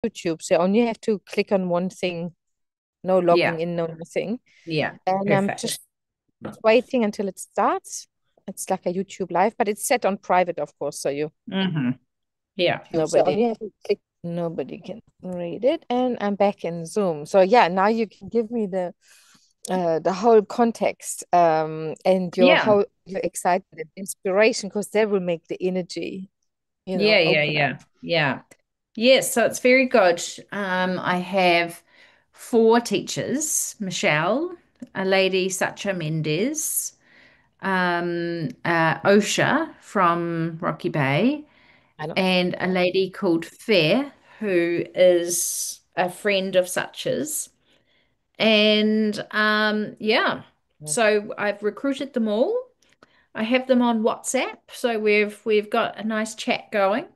YouTube, so you only have to click on one thing, no Yeah. logging in, no nothing. Yeah. And I'm Perfect. just waiting until it starts. It's like a YouTube live, but it's set on private, of course, so you Mm-hmm. Yeah. nobody have to click, nobody can read it. And I'm back in Zoom. So yeah, now you can give me the whole context and your Yeah. whole your excitement and inspiration, because that will make the energy, Yeah. Yeah. open up. Yeah. Yeah. Yes, so it's very good. I have four teachers, Michelle, a lady, Sacha Mendez, Osha from Rocky Bay, I know. and a lady called Fair, who is a friend of Sacha's. And yeah, so I've recruited them all. I have them on WhatsApp, so we've got a nice chat going.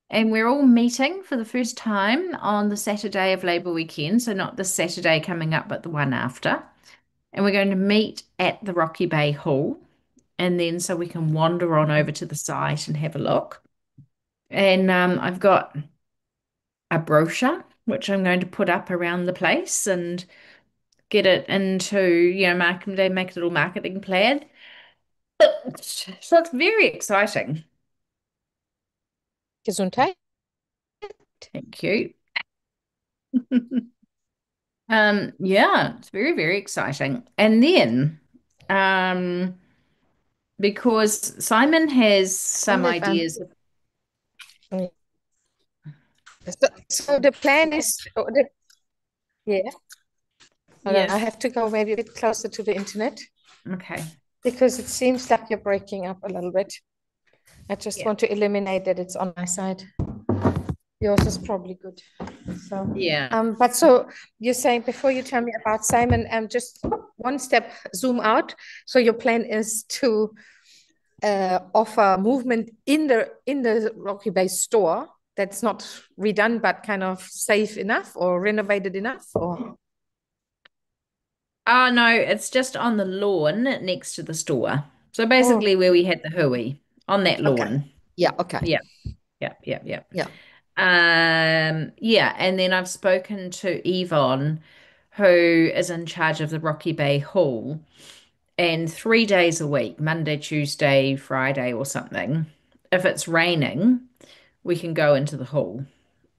And we're all meeting for the first time on the Saturday of Labour weekend. So not this Saturday coming up, but the one after. And we're going to meet at the Rocky Bay Hall. And then so we can wander on over to the site and have a look. And I've got a brochure, which I'm going to put up around the place and get it into, marketing day, make a little marketing plan. So it's very exciting. Gesundheit. Thank you. Yeah, it's very, very exciting. And then, um, because Simon has I some have ideas. so the plan is yeah. Hold on, I Yes. have to go maybe a bit closer to the internet Okay. because it seems like you're breaking up a little bit. I just Yeah. want to eliminate that it's on my side. Yours is probably good. So, Yeah. but so you're saying before you tell me about Simon, just one step zoom out. So your plan is to offer movement in the Rocky Bay store that's not redone but kind of safe enough or renovated enough, or Oh no, it's just on the lawn next to the store. So oh, basically where we had the hui on that okay, lawn. yeah, okay, Yeah. Yeah. Yeah. Yeah. yeah, Yeah, and then I've spoken to Yvonne, who is in charge of the Rocky Bay Hall, and 3 days a week, Monday, Tuesday, Friday, or something. If it's raining, we can go into the hall,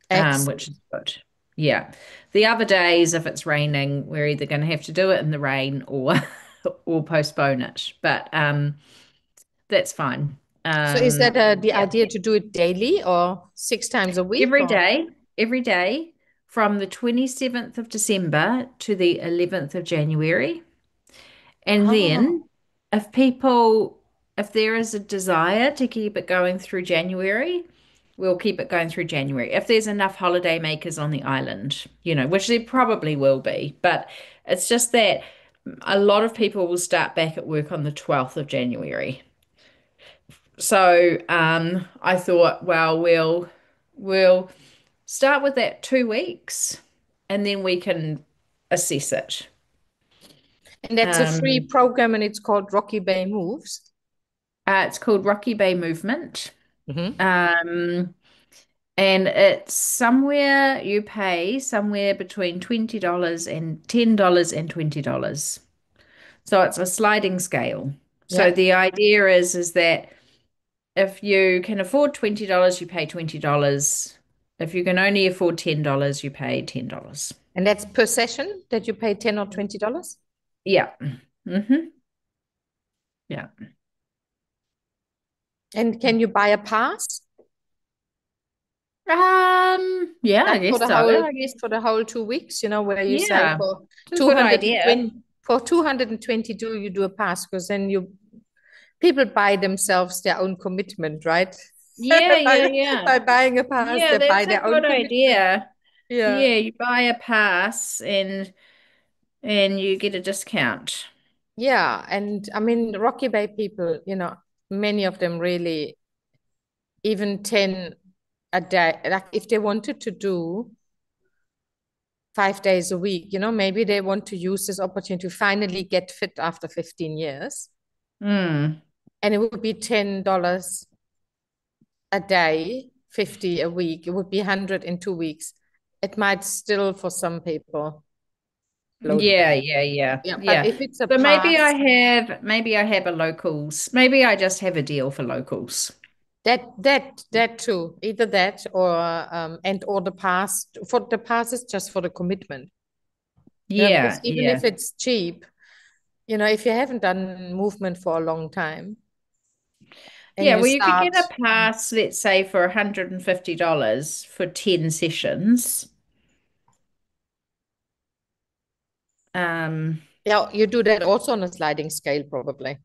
which excellent. is good. Yeah. The other days, if it's raining, we're either going to have to do it in the rain or or postpone it. But that's fine. So is that the Yeah. idea to do it daily or 6 times a week Every or? day, every day from the 27th of December to the 11th of January. And Oh, then if people, if there is a desire to keep it going through January, we'll keep it going through January. If there's enough holiday makers on the island, which there probably will be, but it's just that a lot of people will start back at work on the 12th of January. So I thought, well, we'll start with that 2 weeks and then we can assess it. and that's a free Um, program and it's called Rocky Bay Moves. it's called Rocky Bay Movement. Hmm. Um, and it's somewhere you pay somewhere between $20 and $10 and $20. So it's a sliding scale. So Yeah. the idea is that if you can afford $20, you pay $20. If you can only afford $10, you pay $10. And that's per session that you pay 10 or $20. Yeah. Hmm. Yeah. And can you buy a pass? Yeah, I Like guess so. I guess, for the whole 2 weeks, where you say yeah, for it's a good idea. 220 for 222 you do a pass because then you people buy themselves their own commitment, right? Yeah, yeah, by, yeah. by buying a pass, Yeah, they buy that's a their own good commitment. idea. Yeah. Yeah, you buy a pass and you get a discount. Yeah. And I mean, Rocky Bay people, many of them really, even 10 a day, like if they wanted to do 5 days a week, maybe they want to use this opportunity to finally get fit after 15 years. Mm. And it would be $10 a day, 50 a week. It would be 100 in 2 weeks. it might still for some people load Yeah, better. yeah, yeah, Yeah, but yeah. if it's a So pass, maybe I have a locals. Maybe I just have a deal for locals. that too, either that or and or the pass for the pass is just for the commitment. Because Yeah, even yeah. if it's cheap, if you haven't done movement for a long time and Yeah, you well, you could start, get a pass, let's say, for $150 for 10 sessions. Um, yeah, you do that also on a sliding scale, probably.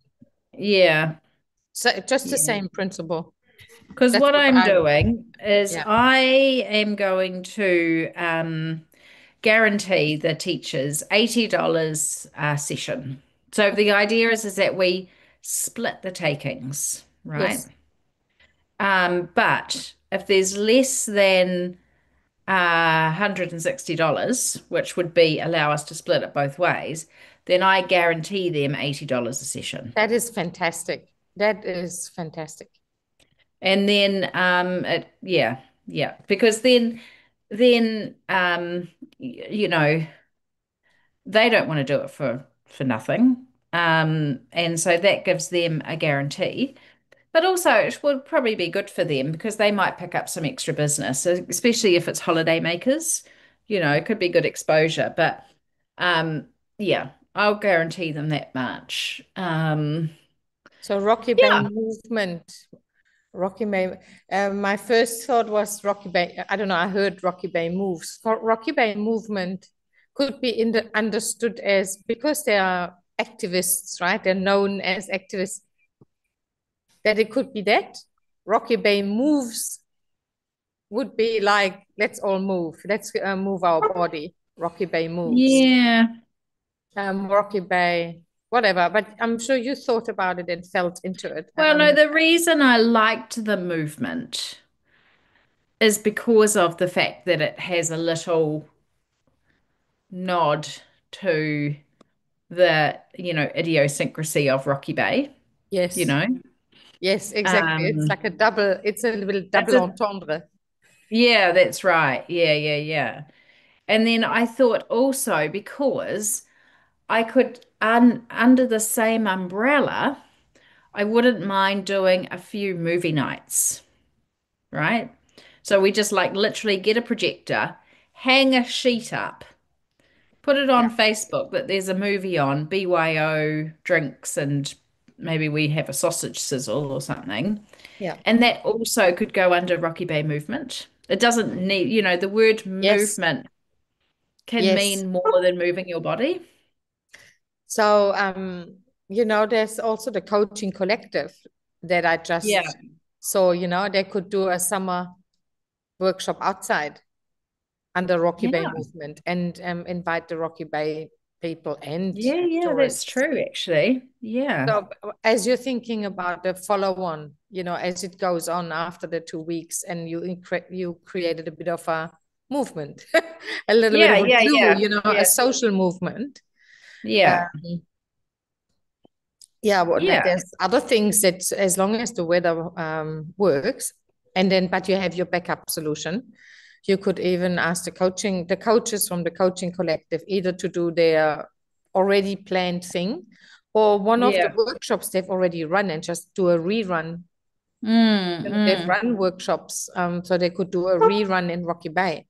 yeah, So just the yeah. same principle. Because That's what what I'm I, doing is yeah. I am going to guarantee the teachers $80 a session. So the idea is that we split the takings, right? Yes, But if there's less than $160, which would be allow us to split it both ways, then I guarantee them $80 a session. that is fantastic. That is fantastic. And then yeah, yeah, because then you know, they don't want to do it for nothing. And so that gives them a guarantee. But also, it would probably be good for them because they might pick up some extra business, especially if it's holiday makers. It could be good exposure. But um, yeah, I'll guarantee them that much. So Rocky Bay Yeah. movement, Rocky Bay. My first thought was Rocky Bay. I don't know. I heard Rocky Bay moves. For Rocky Bay movement could be understood as because they are activists, right? They're known as activists. That it could be that Rocky Bay moves would be like let's all move. Let's move our body. Rocky Bay moves. Yeah. Rocky Bay, whatever. But I'm sure you thought about it and felt into it. Well, no, the reason I liked the movement is because of the fact that it has a little nod to the idiosyncrasy of Rocky Bay, you Yes. know. Yes, exactly. It's Um, like a double, it's a little it's double a entendre. Yeah, that's right. Yeah, yeah, yeah. And then I thought also because I could under the same umbrella, I wouldn't mind doing a few movie nights, right? So we just like literally get a projector, hang a sheet up, put it Yeah. on Facebook that there's a movie on, BYO drinks, and maybe we have a sausage sizzle or something. Yeah. And that also could go under Rocky Bay movement. It doesn't need, the word Yes. movement can Yes. mean more than moving your body. So, there's also the coaching collective that I Yeah. just saw, they could do a summer workshop outside under Rocky Bay Yeah. movement and invite the Rocky Bay people and Yeah, yeah, that's tourists. true, actually. Yeah. So as you're thinking about the follow-on, as it goes on after the 2 weeks, and you created a bit of a movement, a little bit Yeah, of a yeah, glue, yeah. a Yeah. social movement. Yeah. Um, yeah, well, Yeah. there's other things that as long as the weather works, but you have your backup solution. You could even ask the coaches from the coaching collective either to do their already planned thing or one of the Yeah. workshops they've already run and just do a rerun. Mm, They've mm, run workshops, so they could do a rerun in Rocky Bay.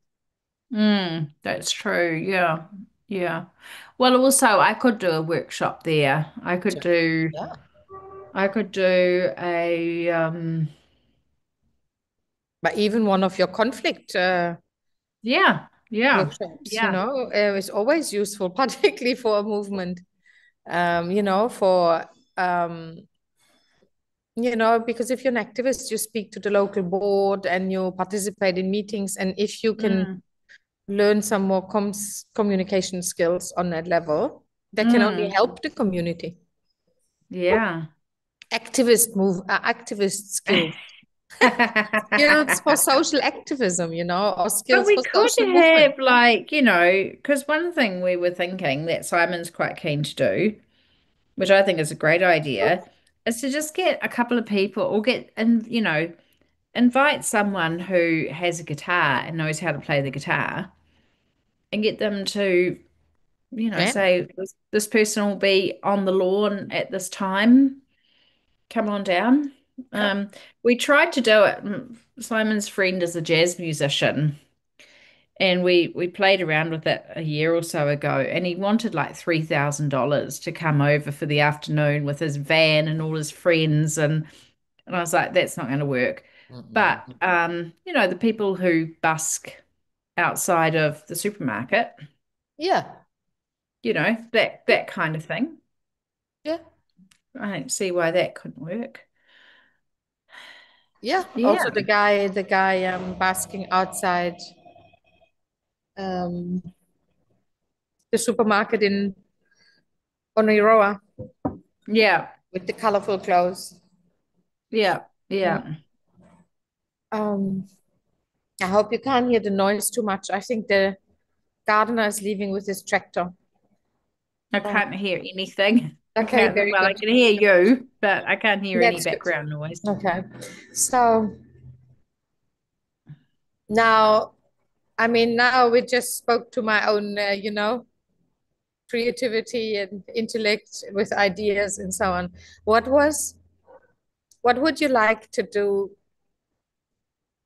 that's true. Yeah. Yeah. Well, also I could do a workshop there. Yeah. I could do a But even one of your conflict yeah, yeah, workshops, yeah. is always useful, particularly for a movement. For because if you're an activist, you speak to the local board and you participate in meetings. And if you can Mm, learn some more communication skills on that level, that can only mm, help the community. yeah. Activist skills for social activism, or But skills we for could social movement. have because one thing we were thinking that Simon's quite keen to do, which I think is a great idea, is to just get a couple of people or get and invite someone who has a guitar and knows how to play the guitar and get them to, Yeah. say this person will be on the lawn at this time. Come on down. Okay. We tried to do it. Simon's friend is a jazz musician, and we played around with it a year or so ago, and he wanted like $3,000 to come over for the afternoon with his van and all his friends, and I was like, that's not going to work. But Mm-mm. the people who busk outside of the supermarket, Yeah. that kind of thing. Yeah. I don't see why that couldn't work. Yeah. Yeah. Also the guy basking outside um the supermarket in Oniroa Yeah. with the colorful clothes. Yeah. Yeah. Yeah. Um, I hope you can't hear the noise too much. I think the gardener is leaving with his tractor. I Oh, can't hear anything. I okay, can't, very well, I good. can hear you, but I can't hear any That's good. background noise. Okay. So now, I mean, now we just spoke to my own, creativity and intellect with ideas and so on. What was, what would you like to do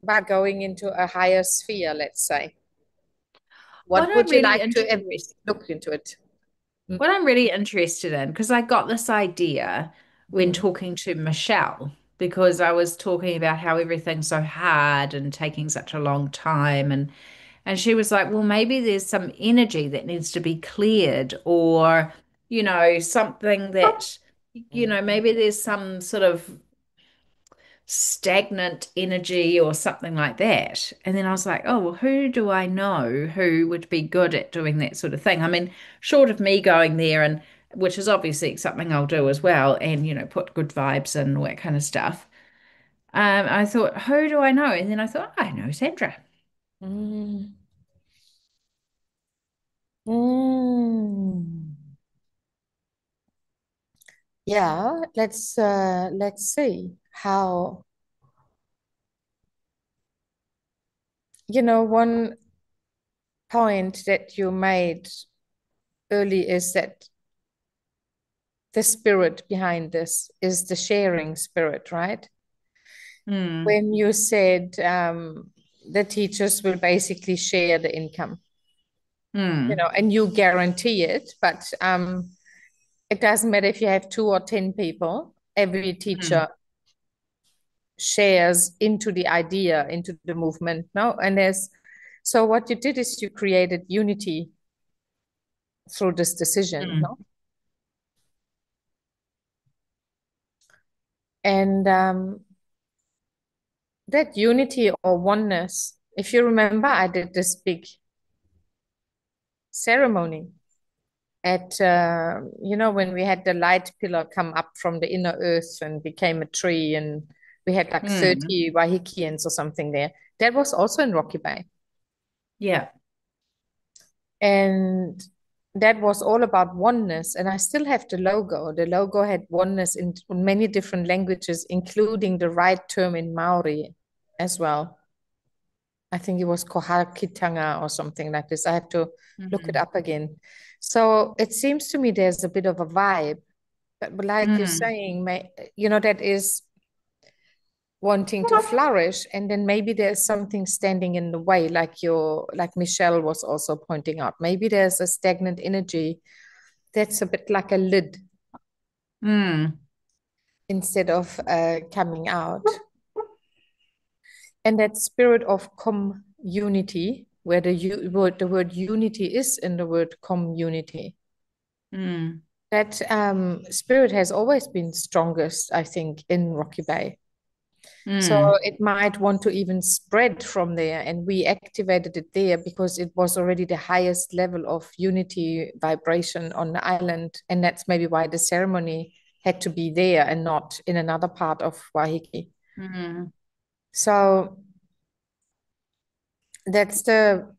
by going into a higher sphere, let's say? What What I'm would you really like to interested look into it? What I'm really interested in, because I got this idea when Mm. talking to Michelle, because I was talking about how everything's so hard and taking such a long time, and she was like, well, maybe there's some energy that needs to be cleared, or something that maybe there's some sort of stagnant energy or something like that. And then I was like, oh, well, who do I know who would be good at doing that sort of thing? I mean, short of me going there, and which is obviously something I'll do as well, and put good vibes and all that kind of stuff. I thought, who do I know? And then I thought, I know Sandra. Mm. Mm. Yeah, let's see how, one point that you made early is that the spirit behind this is the sharing spirit, right? Mm, When you said the teachers will basically share the income, mm, and you guarantee it, but it doesn't matter if you have 2 or 10 people, every mm, teacher shares into the idea, into the movement, no? And so what you did is you created unity through this decision, mm, no? And that unity or oneness, if you remember, I did this big ceremony at, when we had the light pillar come up from the inner earth and became a tree, and we had like mm. 30 Wahikians or something there. That was also in Rocky Bay. Yeah. And that was all about oneness. And I still have the logo. The logo had oneness in many different languages, including the right term in Maori as well. I think it was Kohakitanga or something like this. I have to look it Mm, up again. So it seems to me there's a bit of a vibe, but like you're mm, saying, that is wanting to flourish, and then maybe there's something standing in the way, like Michelle was also pointing out. Maybe there's a stagnant energy that's a bit like a lid mm, instead of coming out. And that spirit of community, where the word unity is in the word community, mm, that spirit has always been strongest, I think, in Rocky Bay. So mm, it might want to even spread from there. And we activated it there because it was already the highest level of unity vibration on the island. And that's maybe why the ceremony had to be there and not in another part of Waiheke. mm. So that's the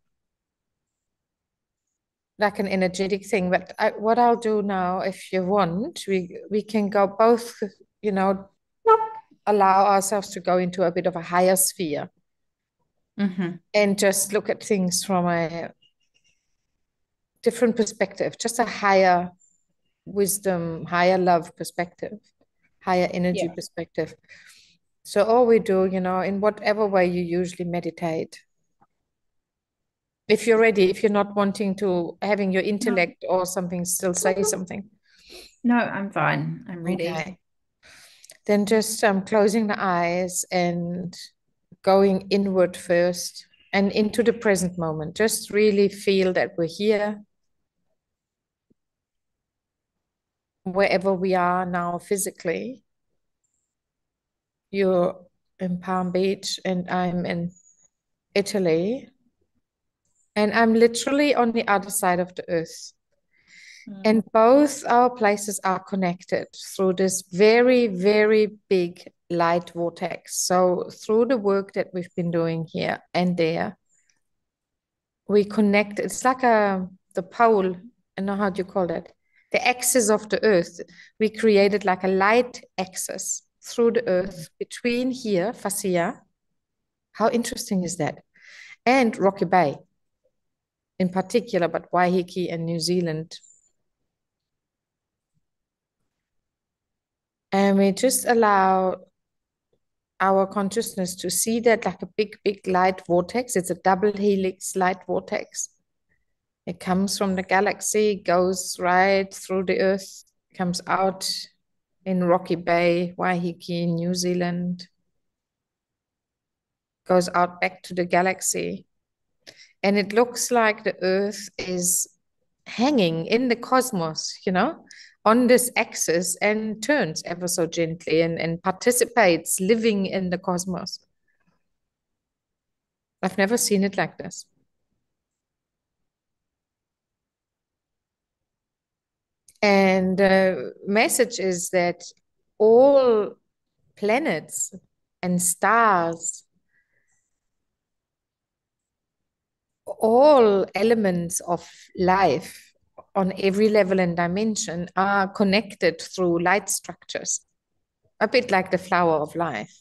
like an energetic thing. But what I'll do now, if you want, we can go both, you know, allow ourselves to go into a bit of a higher sphere and just look at things from a different perspective, just a higher wisdom, higher love perspective, higher energy perspective. So all we do, in whatever way you usually meditate, if you're ready, if you're not wanting to having your intellect or something still say something. No, I'm fine. I'm ready. Okay. Then just closing the eyes and going inward first and into the present moment. Just really feel that we're here, wherever we are now physically. You're in Palm Beach and I'm in Italy. And I'm literally on the other side of the earth. And both our places are connected through this very, very big light vortex. So through the work that we've been doing here and there, we connect. It's like the pole, I know how do you call that? The axis of the earth. We created like a light axis through the earth between here, Fascia. How interesting is that? And Rocky Bay in particular, but Waiheke and New Zealand. And we just allow our consciousness to see that like a big, big light vortex. It's a double helix light vortex. It comes from the galaxy, goes right through the earth, comes out in Rocky Bay, Waiheke, New Zealand, goes out back to the galaxy. And it looks like the earth is hanging in the cosmos, on this axis and turns ever so gently and participates living in the cosmos. I've never seen it like this. And the message is that all planets and stars, all elements of life on every level and dimension are connected through light structures, a bit like the flower of life.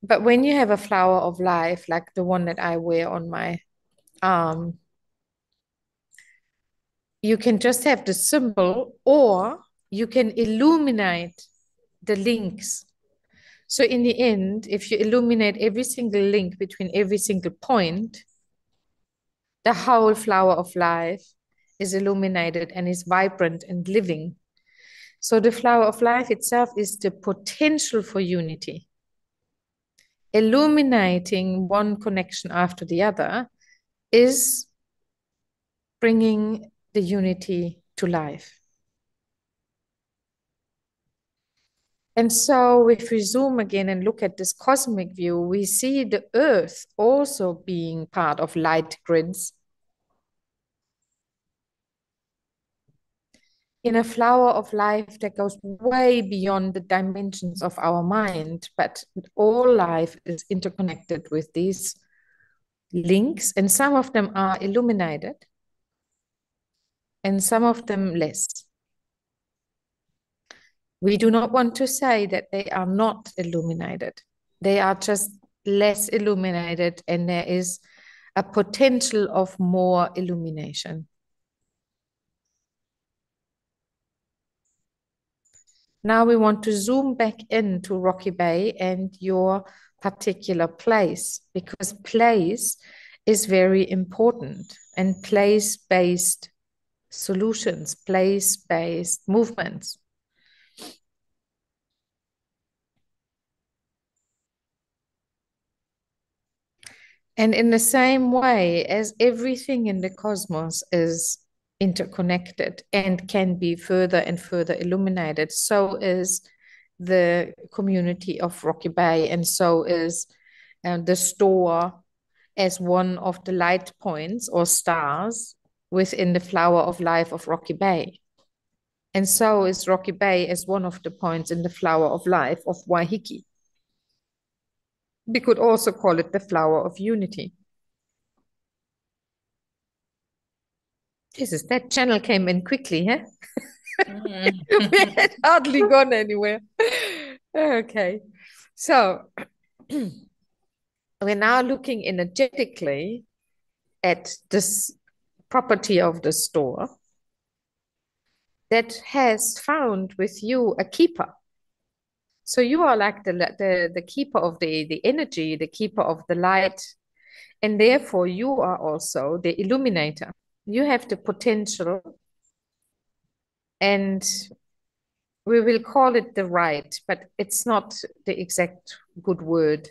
But when you have a flower of life, like the one that I wear on my arm, you can just have the symbol, or you can illuminate the links. So in the end, if you illuminate every single link between every single point, the whole flower of life is illuminated and is vibrant and living. So the flower of life itself is the potential for unity. Illuminating one connection after the other is bringing the unity to life. And so if we zoom again and look at this cosmic view, we see the earth also being part of light grids. In a flower of life that goes way beyond the dimensions of our mind, but all life is interconnected with these links, and some of them are illuminated and some of them less. We do not want to say that they are not illuminated. They are just less illuminated, and there is a potential of more illumination. Now we want to zoom back into Rocky Bay and your particular place, because place is very important, and place-based solutions, place-based movements. And in the same way as everything in the cosmos is interconnected and can be further and further illuminated, so is the community of Rocky Bay, and so is the store as one of the light points or stars within the flower of life of Rocky Bay. And so is Rocky Bay as one of the points in the flower of life of Waiheke. We could also call it the flower of unity. Jesus, that channel came in quickly, huh? We had hardly gone anywhere. Okay. So we're now looking energetically at this property of the store that has found with you a keeper. So you are like the keeper of the energy, the keeper of the light, and therefore you are also the illuminator. You have the potential, and we will call it the right, but it's not the exact good word.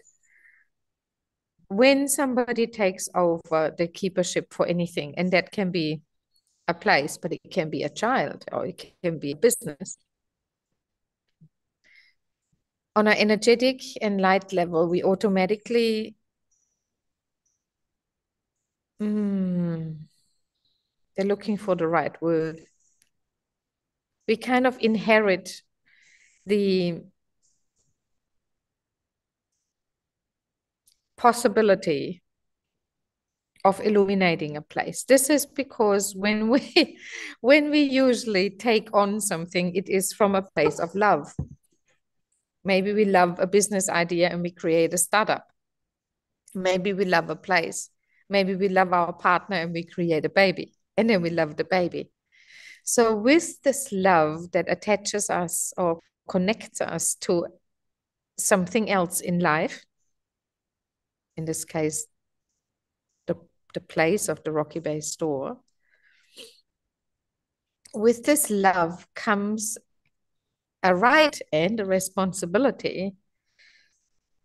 When somebody takes over the keepership for anything, and that can be a place, but it can be a child or it can be a business. On an energetic and light level, we automatically they're looking for the right word. We kind of inherit the possibility of illuminating a place. This is because when we usually take on something, it is from a place of love. Maybe we love a business idea and we create a startup. Maybe we love a place. Maybe we love our partner and we create a baby. And then we love the baby. So with this love that attaches us or connects us to something else in life, in this case, the place of the Rocky Bay store, with this love comes a right and a responsibility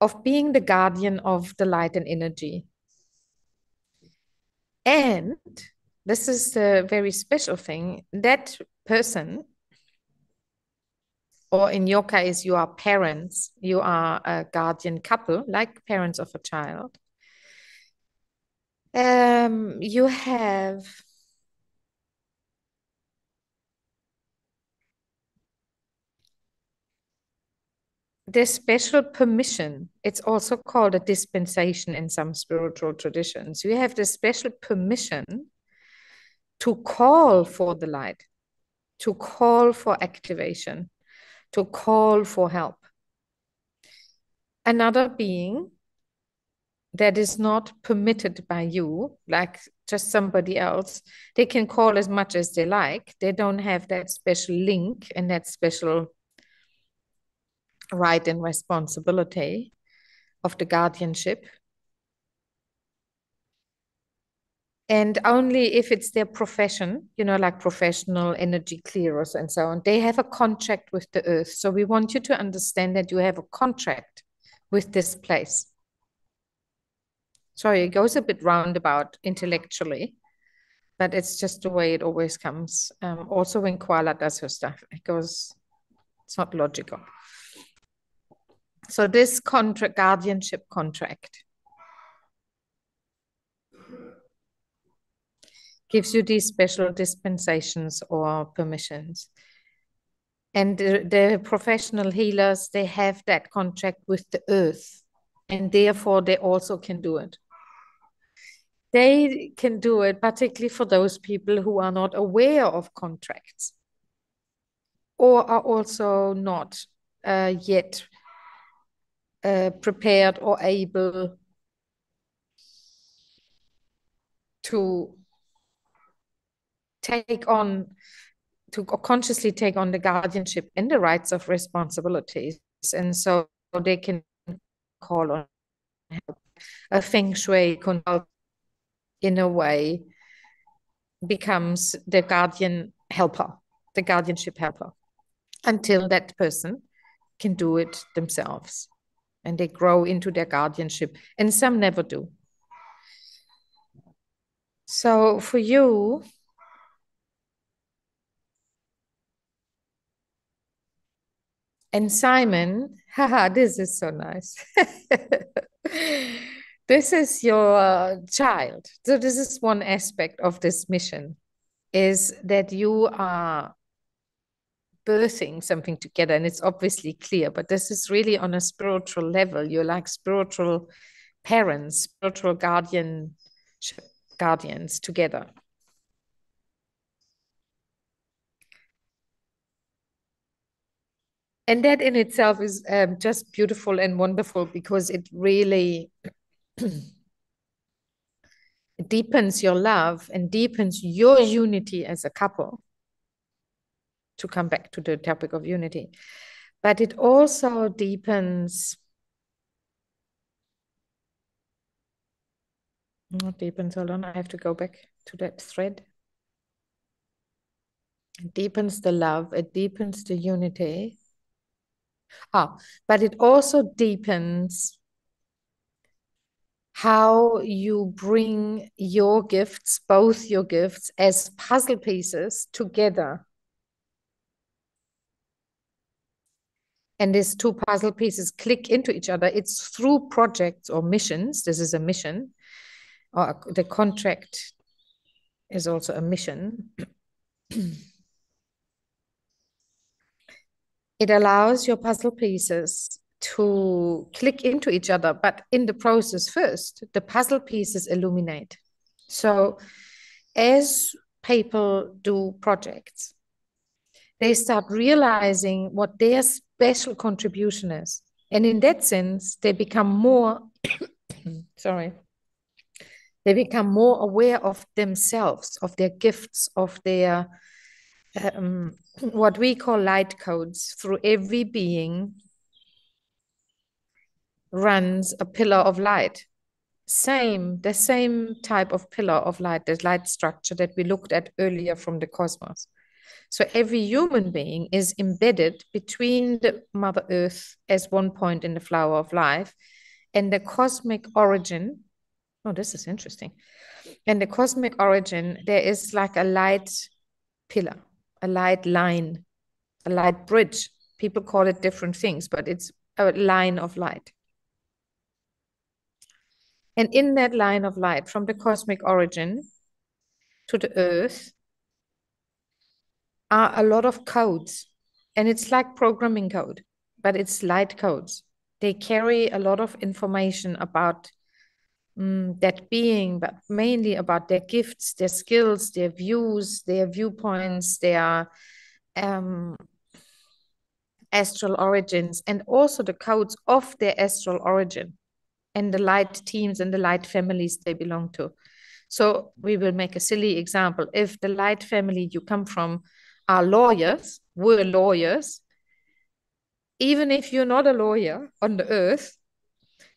of being the guardian of the light and energy. And this is the very special thing, that person, or in your case, you are parents, you are a guardian couple, like parents of a child. You have the special permission. It's also called a dispensation in some spiritual traditions. You have the special permission to call for the light, to call for activation, to call for help. Another being that is not permitted by you, like just somebody else, they can call as much as they like. They don't have that special link and that special right and responsibility of the guardianship. And only if it's their profession, you know, like professional energy clearers and so on, they have a contract with the earth. So we want you to understand that you have a contract with this place. Sorry, it goes a bit roundabout intellectually, but it's just the way it always comes. Also when Koala does her stuff, it's not logical. So this contract, guardianship contract, gives you these special dispensations or permissions. And the professional healers, they have that contract with the earth, and therefore they also can do it. They can do it, particularly for those people who are not aware of contracts or are also not yet prepared or able to consciously take on the guardianship and the rights of responsibilities. And so they can call on help. A feng shui consult, in a way, becomes the guardian helper, the guardianship helper, until that person can do it themselves. And they grow into their guardianship. And some never do. So for you, and Simon, haha, this is so nice. This is your child. So this is one aspect of this mission, is that you are birthing something together. And it's obviously clear, but this is really on a spiritual level. You're like spiritual parents, spiritual guardians together. And that in itself is just beautiful and wonderful, because it really deepens your love and deepens your unity as a couple, to come back to the topic of unity. But it also deepens, not deepens, hold on, I have to go back to that thread. It deepens the love, it deepens the unity. But it also deepens how you bring your gifts, both your gifts, as puzzle pieces together. And these two puzzle pieces click into each other. It's through projects or missions. This is a mission, or the contract is also a mission. It allows your puzzle pieces to click into each other, but in the process first, the puzzle pieces illuminate. So as people do projects, they start realizing what their special contribution is. And in that sense, they become more, sorry, they become more aware of themselves, of their gifts, of their, what we call light codes. Through every being runs a pillar of light. The same type of pillar of light, the light structure that we looked at earlier from the cosmos. So every human being is embedded between the Mother Earth as one point in the flower of life and the cosmic origin. Oh, this is interesting. And the cosmic origin, there is like a light pillar, a light line, a light bridge. People call it different things, but it's a line of light. And in that line of light, from the cosmic origin to the earth, are a lot of codes. And it's like programming code, but it's light codes. They carry a lot of information about that being, but mainly about their gifts, their skills, their views, their viewpoints, their astral origins, and also the codes of their astral origin and the light teams and the light families they belong to. So we will make a silly example. If the light family you come from are lawyers, were lawyers, even if you're not a lawyer on the earth,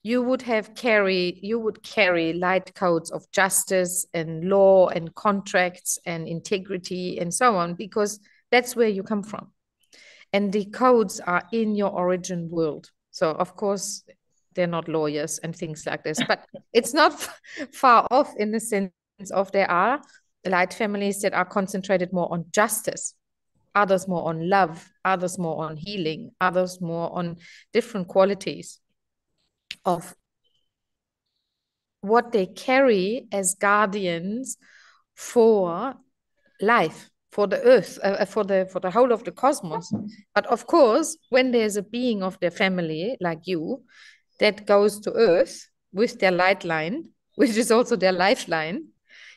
you would carry light codes of justice and law and contracts and integrity and so on, because that's where you come from. And the codes are in your origin world. So of course, they're not lawyers and things like this, but it's not far off in the sense of there are light families that are concentrated more on justice, others more on love, others more on healing, others more on different qualities of what they carry as guardians for life, for the earth, for the whole of the cosmos. But of course, when there's a being of their family like you that goes to earth with their light line, which is also their lifeline,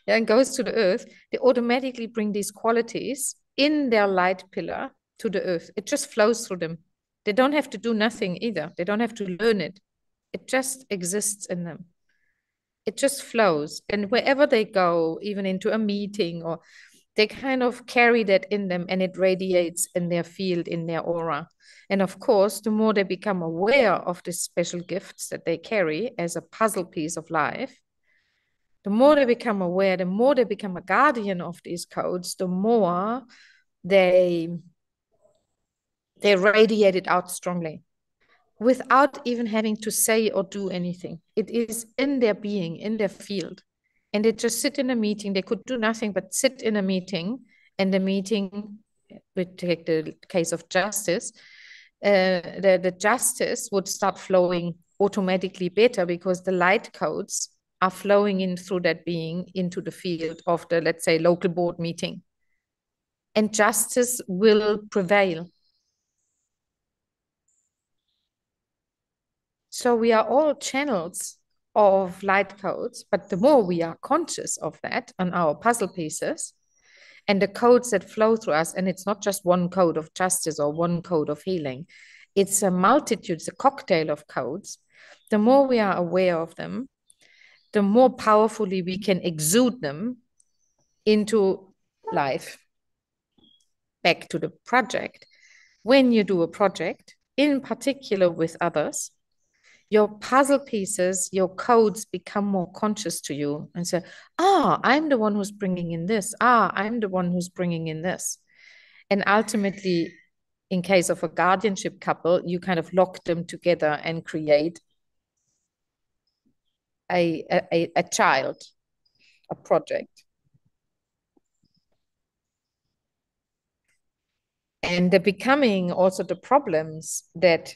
yeah, and goes to the earth, they automatically bring these qualities in their light pillar to the earth. It just flows through them. They don't have to do nothing either. They don't have to learn it. It just exists in them. It just flows. And wherever they go, even into a meeting, or they kind of carry that in them, and it radiates in their field, in their aura. And of course, the more they become aware of the special gifts that they carry as a puzzle piece of life, the more they become aware, the more they become a guardian of these codes, the more they radiate it out strongly without even having to say or do anything. It is in their being, in their field. And they just sit in a meeting. They could do nothing but sit in a meeting, and the meeting, we take the case of justice, the justice would start flowing automatically better, because the light codes are flowing in through that being into the field of the, let's say, local board meeting. And justice will prevail. So we are all channels of light codes, but the more we are conscious of that on our puzzle pieces, And the codes that flow through us, and it's not just one code of justice or one code of healing, it's a multitude, it's a cocktail of codes. The more we are aware of them, the more powerfully we can exude them into life. Back to the project. When you do a project, in particular with others, your puzzle pieces, your codes become more conscious to you and say, I'm the one who's bringing in this. I'm the one who's bringing in this. And ultimately, in case of a guardianship couple, you kind of lock them together and create a child, a project. And the becoming, also the problems that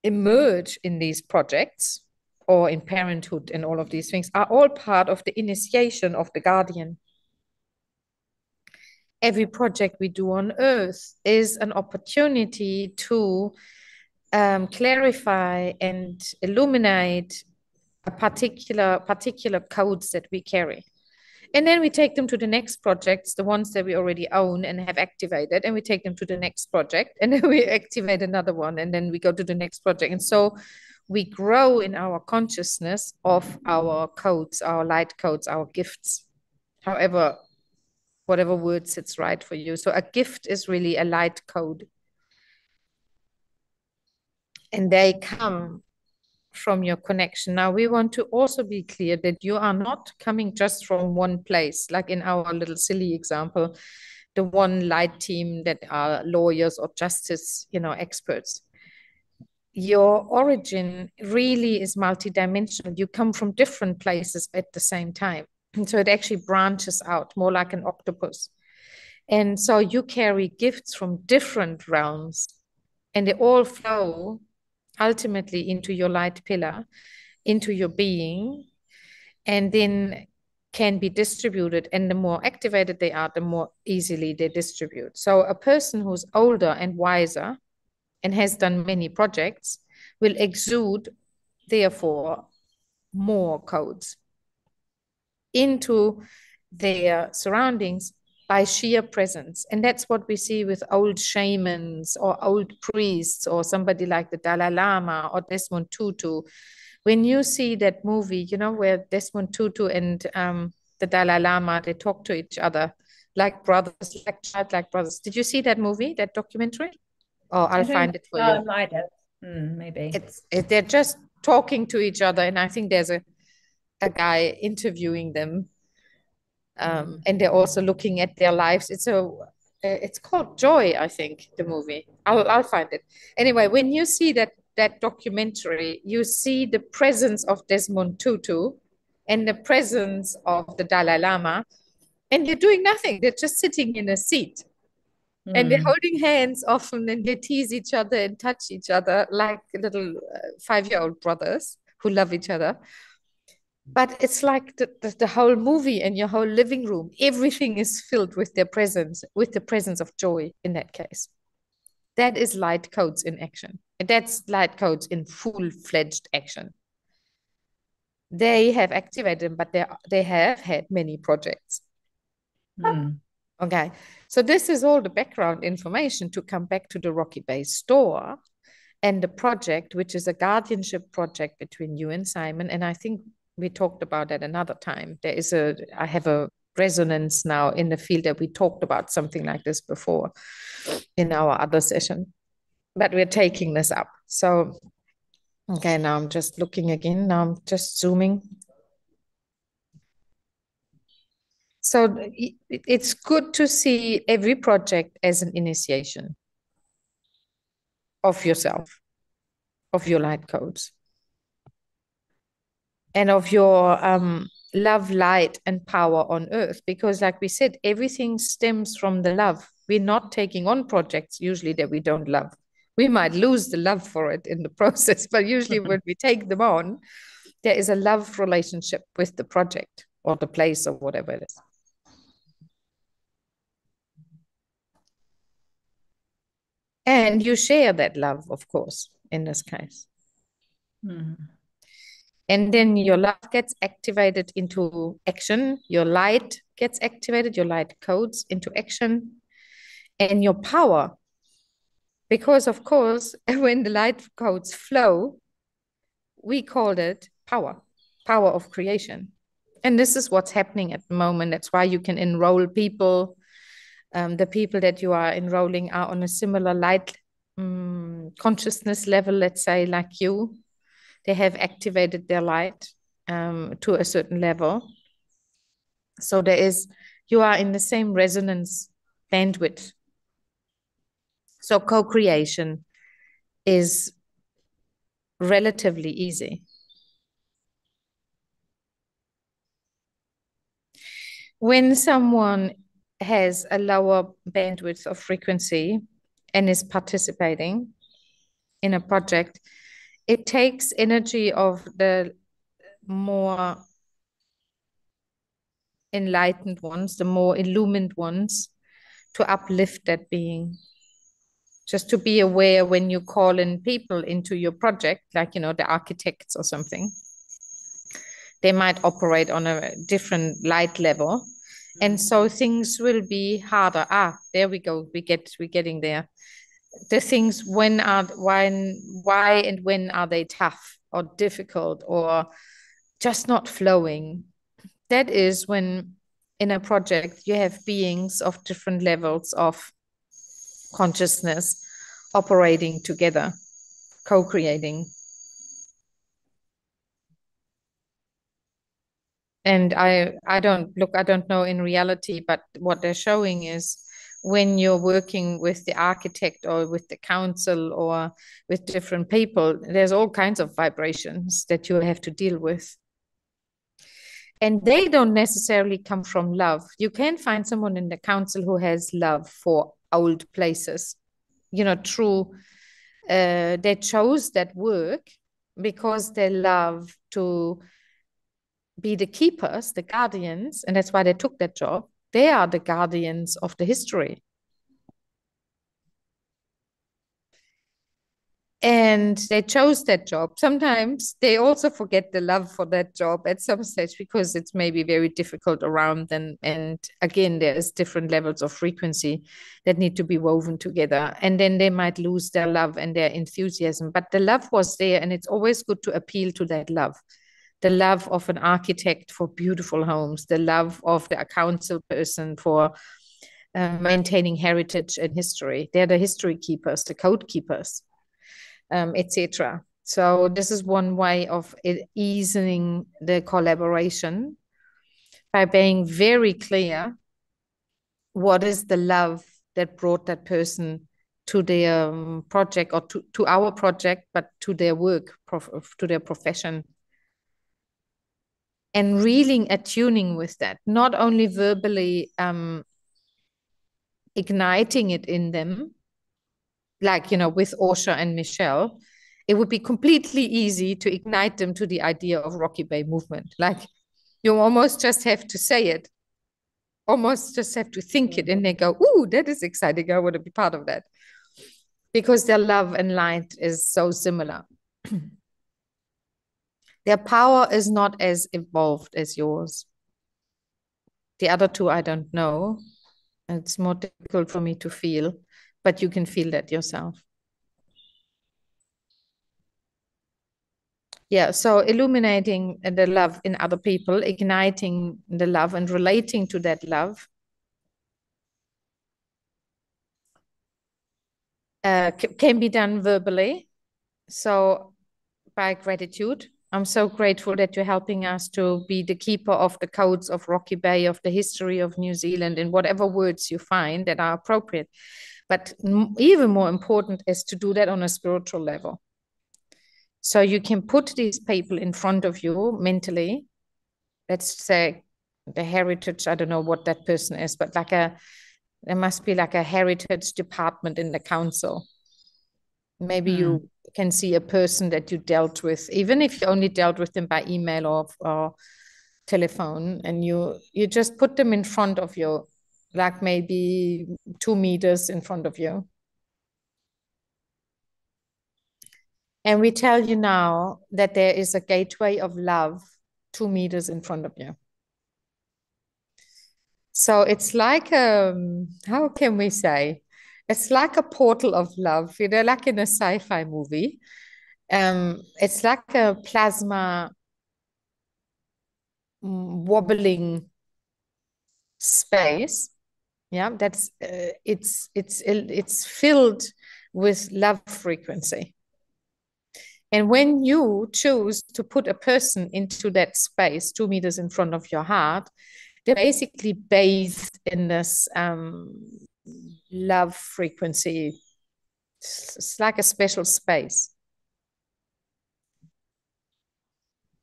emerge in these projects or in parenthood and all of these things are all part of the initiation of the guardian. Every project we do on earth is an opportunity to clarify and illuminate a particular codes that we carry. And then we take them to the next projects, the ones that we already own and have activated, and we take them to the next project, and then we activate another one, and then we go to the next project. And so we grow in our consciousness of our codes, our light codes, our gifts, however, whatever word sits right for you. So a gift is really a light code. And they come from your connection. Now, we want to also be clear that you are not coming just from one place, like in our little silly example, the one light team that are lawyers or justice, experts. Your origin really is multidimensional. You come from different places at the same time. And so it actually branches out more like an octopus. And so you carry gifts from different realms, and they all flow ultimately into your light pillar, into your being, and then can be distributed. And the more activated they are, the more easily they distribute. So a person who's older and wiser and has done many projects will exude, therefore, more codes into their surroundings by sheer presence. And that's what we see with old shamans or old priests or somebody like the Dalai Lama or Desmond Tutu. When you see that movie, where Desmond Tutu and the Dalai Lama, they talk to each other like brothers, like childlike brothers. Did you see that movie, that documentary? Oh, I'll find it for you. I might have. Maybe. They're just talking to each other, and I think there's a guy interviewing them, and they're also looking at their lives. It's called Joy, I think, the movie. I'll find it. Anyway, when you see that documentary, you see the presence of Desmond Tutu and the presence of the Dalai Lama, and they're doing nothing. They're just sitting in a seat. And they're holding hands often, and they tease each other and touch each other like little 5-year-old brothers who love each other. But it's like the whole movie and your whole living room, everything is filled with their presence, with the presence of joy in that case. That is light codes in action. And that's light codes in full-fledged action. They have activated them, but they have had many projects. Okay, so this is all the background information to come back to the Rocky Bay store and the project, which is a guardianship project between you and Simon. And I think we talked about that another time. I have a resonance now in the field that we talked about something like this before in our other session, but we're taking this up. So, okay, now I'm just looking again. Now I'm just zooming. So it's good to see every project as an initiation of yourself, of your light codes, and of your love, light, and power on earth. Because like we said, everything stems from the love. We're not taking on projects usually that we don't love. We might lose the love for it in the process, but usually when we take them on, there is a love relationship with the project or the place or whatever it is. And you share that love, of course, in this case. And then your love gets activated into action. Your light gets activated, your light codes into action. And your power, because of course, when the light codes flow, we called it power, power of creation. And this is what's happening at the moment. That's why you can enroll people. The people that you are enrolling are on a similar light consciousness level, let's say, like you. They have activated their light to a certain level. So you are in the same resonance bandwidth. So co-creation is relatively easy. When someone has a lower bandwidth of frequency and is participating in a project, it takes energy of the more enlightened ones, the more illumined ones, to uplift that being. Just to be aware when you call in people into your project, like, the architects or something, they might operate on a different light level. And so things will be harder. There we go. We're getting there. The things why and when are they tough or difficult or just not flowing? That is when in a project you have beings of different levels of consciousness operating together, co-creating. And I don't know in reality, but what they're showing is when you're working with the architect or with the council or with different people, there's all kinds of vibrations that you have to deal with. And they don't necessarily come from love. You can find someone in the council who has love for old places, true. They chose that work because they love to be the keepers, the guardians, and that's why they took that job. They are the guardians of the history. And they chose that job. Sometimes they also forget the love for that job at some stage because it's maybe very difficult around them. And again, there's different levels of frequency that need to be woven together. And then they might lose their love and their enthusiasm. But the love was there, and it's always good to appeal to that love. The love of an architect for beautiful homes, the love of the council person for maintaining heritage and history. They're the history keepers, the code keepers. Etc. So this is one way of easing the collaboration by being very clear what is the love that brought that person to their project or to our project, but to their work, to their profession. And really attuning with that, not only verbally igniting it in them, like, with Osha and Michelle. It would be completely easy to ignite them to the idea of Rocky Bay movement. Like, you almost just have to say it, almost just have to think it, and they go, ooh, that is exciting. I want to be part of that. Because their love and light is so similar. Their power is not as evolved as yours. The other two, I don't know. It's more difficult for me to feel, but you can feel that yourself. Yeah, so illuminating the love in other people, igniting the love and relating to that love can be done verbally. So by gratitude, I'm so grateful that you're helping us to be the keeper of the codes of Rocky Bay, of the history of New Zealand, in whatever words you find that are appropriate. But even more important is to do that on a spiritual level. So you can put these people in front of you mentally. Let's say the heritage, I don't know what that person is, but there must be like a heritage department in the council. Maybe you can see a person that you dealt with, even if you only dealt with them by email or telephone, and you just put them in front of you, like maybe 2 meters in front of you. And we tell you now that there is a gateway of love 2 meters in front of you. So it's like, how can we say? It's like a portal of love, you know, like in a sci-fi movie. It's like a plasma wobbling space. Yeah, it's filled with love frequency. And when you choose to put a person into that space 2 meters in front of your heart, they're basically bathed in this love frequency. It's like a special space.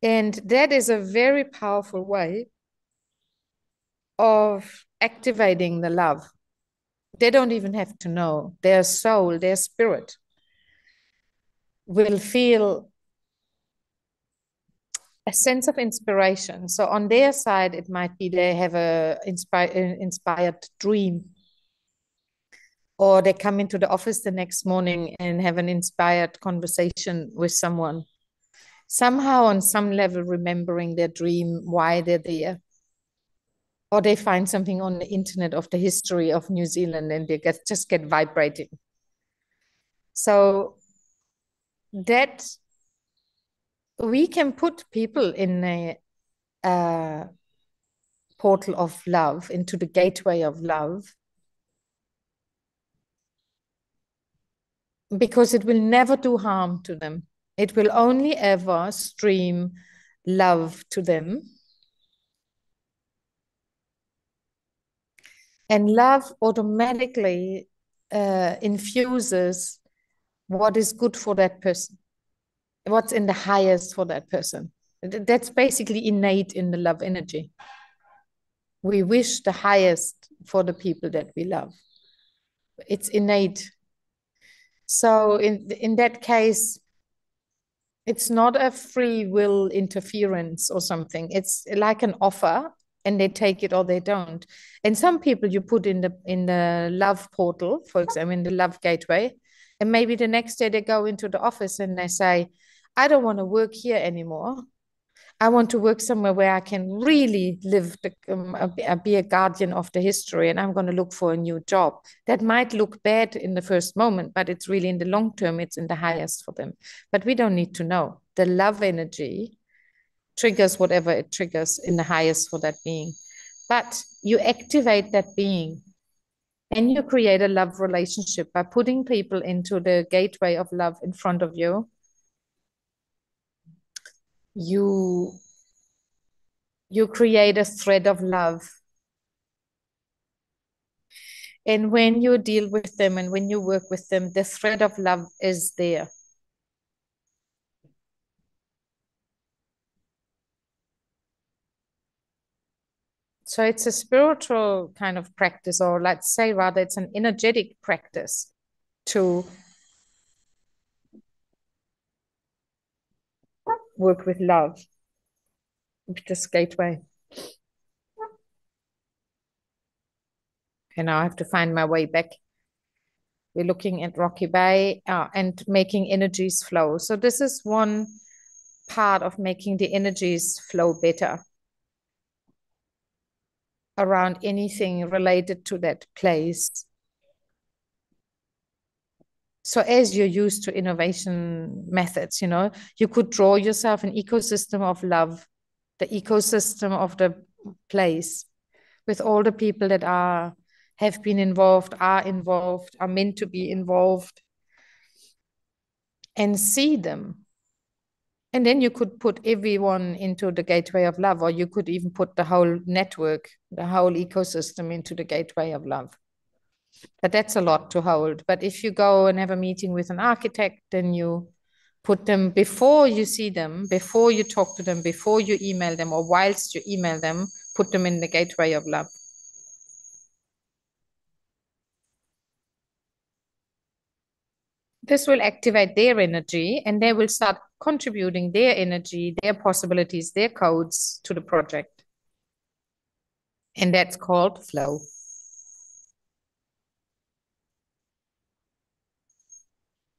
And that is a very powerful way of activating the love. They don't even have to know. Their soul, their spirit will feel a sense of inspiration. So on their side, it might be they have an inspired dream, or they come into the office the next morning and have an inspired conversation with someone. Somehow, on some level, remembering their dream, why they're there. Or they find something on the internet of the history of New Zealand and they just get vibrating. So that we can put people in a portal of love, into the gateway of love, because it will never do harm to them. It will only ever stream love to them. And love automatically infuses what is good for that person, what's in the highest for that person. That's basically innate in the love energy. We wish the highest for the people that we love. It's innate. So in that case, it's not a free will interference or something. It's like an offer, and they take it or they don't. And some people you put in the love portal, for example, in the love gateway, and maybe the next day they go into the office and they say, I don't want to work here anymore. I want to work somewhere where I can really live, be a guardian of the history, and I'm going to look for a new job. That might look bad in the first moment, but it's really in the long term, it's in the highest for them. But we don't need to know. The love energy triggers whatever it triggers in the highest for that being. But you activate that being and you create a love relationship by putting people into the gateway of love in front of you. You create a thread of love. And when you deal with them and when you work with them, the thread of love is there. So it's a spiritual kind of practice, or let's say rather, it's an energetic practice to work with love, with this gateway. And now I have to find my way back. We're looking at Rocky Bay and making energies flow. So this is one part of making the energies flow better around anything related to that place. So as you're used to innovation methods, you know, you could draw yourself an ecosystem of love, the ecosystem of the place, with all the people that have been involved, are meant to be involved, and see them. And then you could put everyone into the gateway of love, or you could even put the whole network, the whole ecosystem into the gateway of love. But that's a lot to hold. But if you go and have a meeting with an architect, then you put them before you see them, before you talk to them, before you email them, or whilst you email them, put them in the gateway of love. This will activate their energy and they will start contributing their energy, their possibilities, their codes to the project. And that's called flow.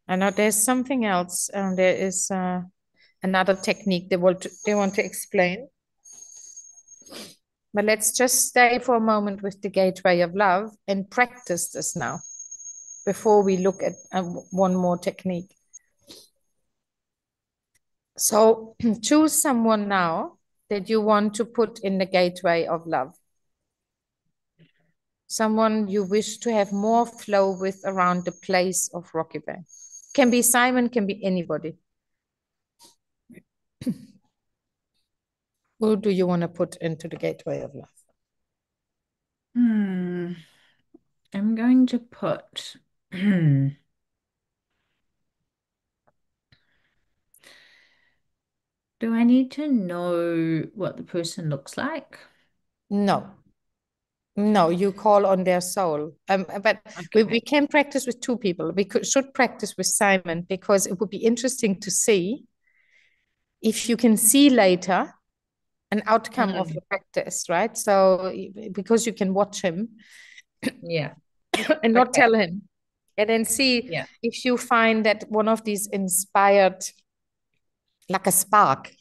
I know there's something else. There is another technique they want to explain. But let's just stay for a moment with the gateway of love and practice this now before we look at one more technique. So choose someone now that you want to put in the gateway of love. Someone you wish to have more flow with around the place of Rocky Bay. Can be Simon, can be anybody. Who do you want to put into the gateway of love? I'm going to put Do I need to know what the person looks like? No. No, you call on their soul. But we Okay. can practice with two people. Should practice with Simon because it would be interesting to see if you can see later an outcome of Mm, your practice, right? So because you can watch him yeah. and not Okay. tell him, and then see Yeah. if you find that one of these inspired, like a spark,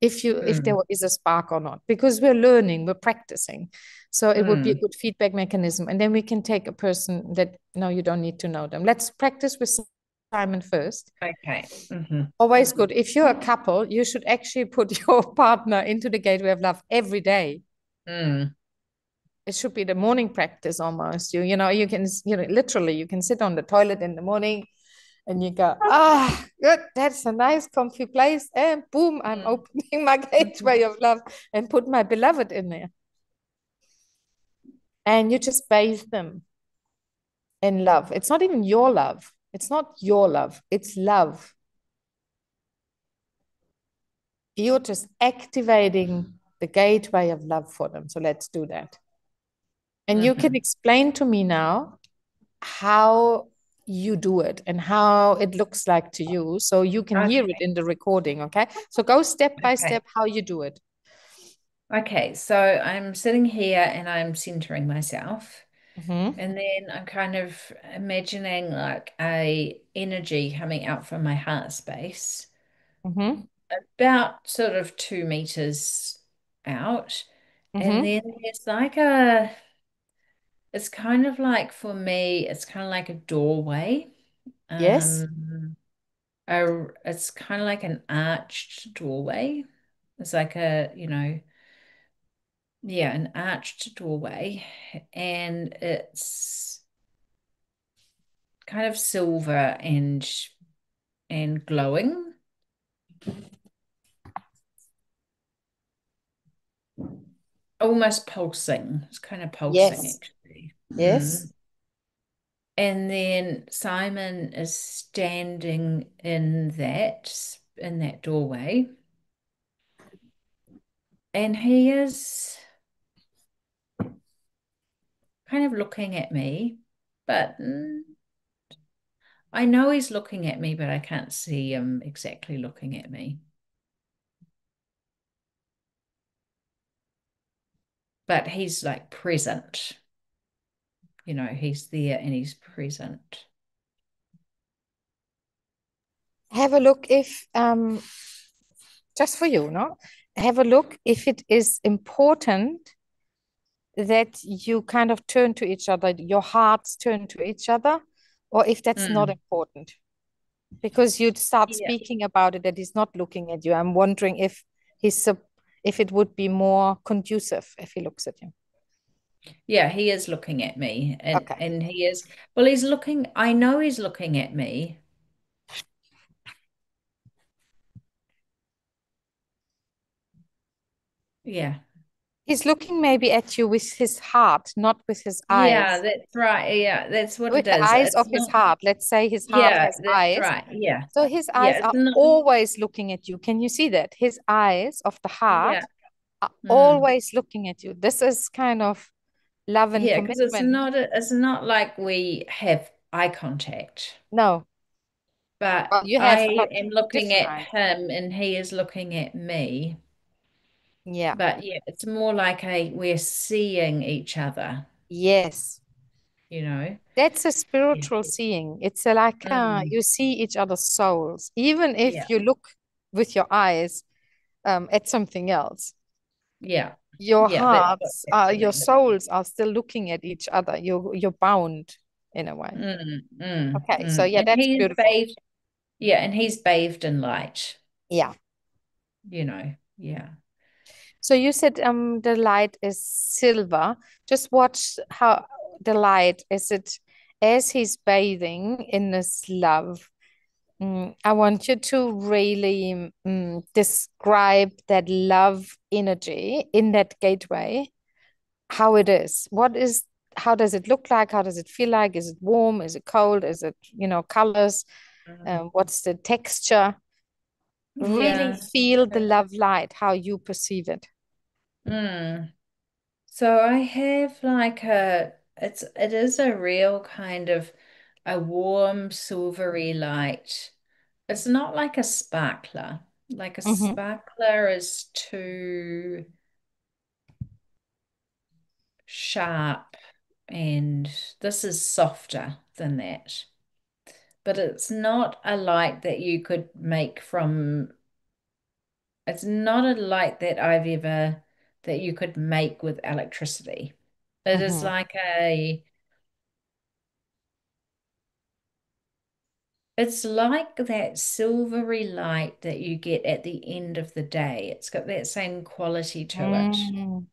if there Mm, is a spark or not, because we're learning, we're practicing. So it would be a mm, good feedback mechanism. And then we can take a person that, no, you don't need to know them. Let's practice with Simon first. okay. Always good. If you're a couple, you should actually put your partner into the gateway of love every day. Mm, It should be the morning practice almost. You can, literally, you can sit on the toilet in the morning and you go, good, that's a nice, comfy place. And boom, I'm mm, opening my mhm, gateway of love and put my beloved in there. And you just bathe them in love. It's not even your love. It's not your love. It's love. You're just activating the gateway of love for them. So let's do that. And you can mhm. explain to me now how you do it and how it looks like to you so you can hear it Okay. in the recording. Okay, so go step by Okay. step how you do it. Okay. So I'm sitting here and I'm centering myself. Mm-hmm. And then I'm kind of imagining like a energy coming out from my heart space, Mm-hmm. about sort of 2 meters out. And Mm-hmm. then there's like a it's kind of like for me, it's kind of like a doorway. Yes. It's kind of like an arched doorway. It's like yeah, an arched doorway, and it's kind of silver and glowing, almost pulsing. It's kind of pulsing Yes. actually. Yes. And then Simon is standing in that doorway, and he is kind of looking at me, but I know he's looking at me, but I can't see him exactly looking at me. But he's like present, he's there and he's present. Have a look if just for you, no? Have a look if it is important that you kind of turn to each other, your hearts turn to each other, or if that's not Mm. important. Because you'd start Yeah. speaking about it that he's not looking at you. I'm wondering if it would be more conducive if he looks at you. Yeah, he is looking at me and Okay. and he is well, he's looking, I know he's looking at me. Yeah. He's looking maybe at you with his heart, not with his Yeah, eyes. that's right. Yeah, that's what With it the is. eyes of It's his not, heart. Let's say his heart yeah, has that's eyes. right. Yeah. So his eyes Yeah, it's are not, always looking at you. Can you see that? His eyes of the heart yeah. are Mm. always looking at you. This is kind of love and Yeah, because it's commitment. not it's not like we have eye contact, No, but well, you have, I but am looking different at eyes. him and he is looking at me. Yeah. But yeah, it's more like we're seeing each other. Yes. you know? That's a Yeah. spiritual seeing. It's like Mm, you see each other's souls, even if yeah. you look with your eyes at something else. Yeah. Your Yeah. That's what hearts, your happening. souls are still looking at each other. You're bound in a way. Okay, so yeah, And that's he's beautiful. bathed, yeah, and he's bathed in light, Yeah. you know. Yeah. So you said the light is silver. Just watch how the light is it as he's bathing in this love. I want you to really describe that love energy in that gateway, how it is. How does it look like? How does it feel like? Is it warm? Is it cold? Is it, colors? Mm. What's the texture? Really Yeah. feel the love light, how you perceive it. Mm. So I have like it is a real kind of a warm silvery light. It's not like a sparkler. Like a Hmm. sparkler is too sharp, and this is softer than that. But it's not a light that you could make from, it's not a light that I've ever, that you could make with electricity. It is Hmm. like it's like that silvery light that you get at the end of the day. It's got that same quality to it, Mm.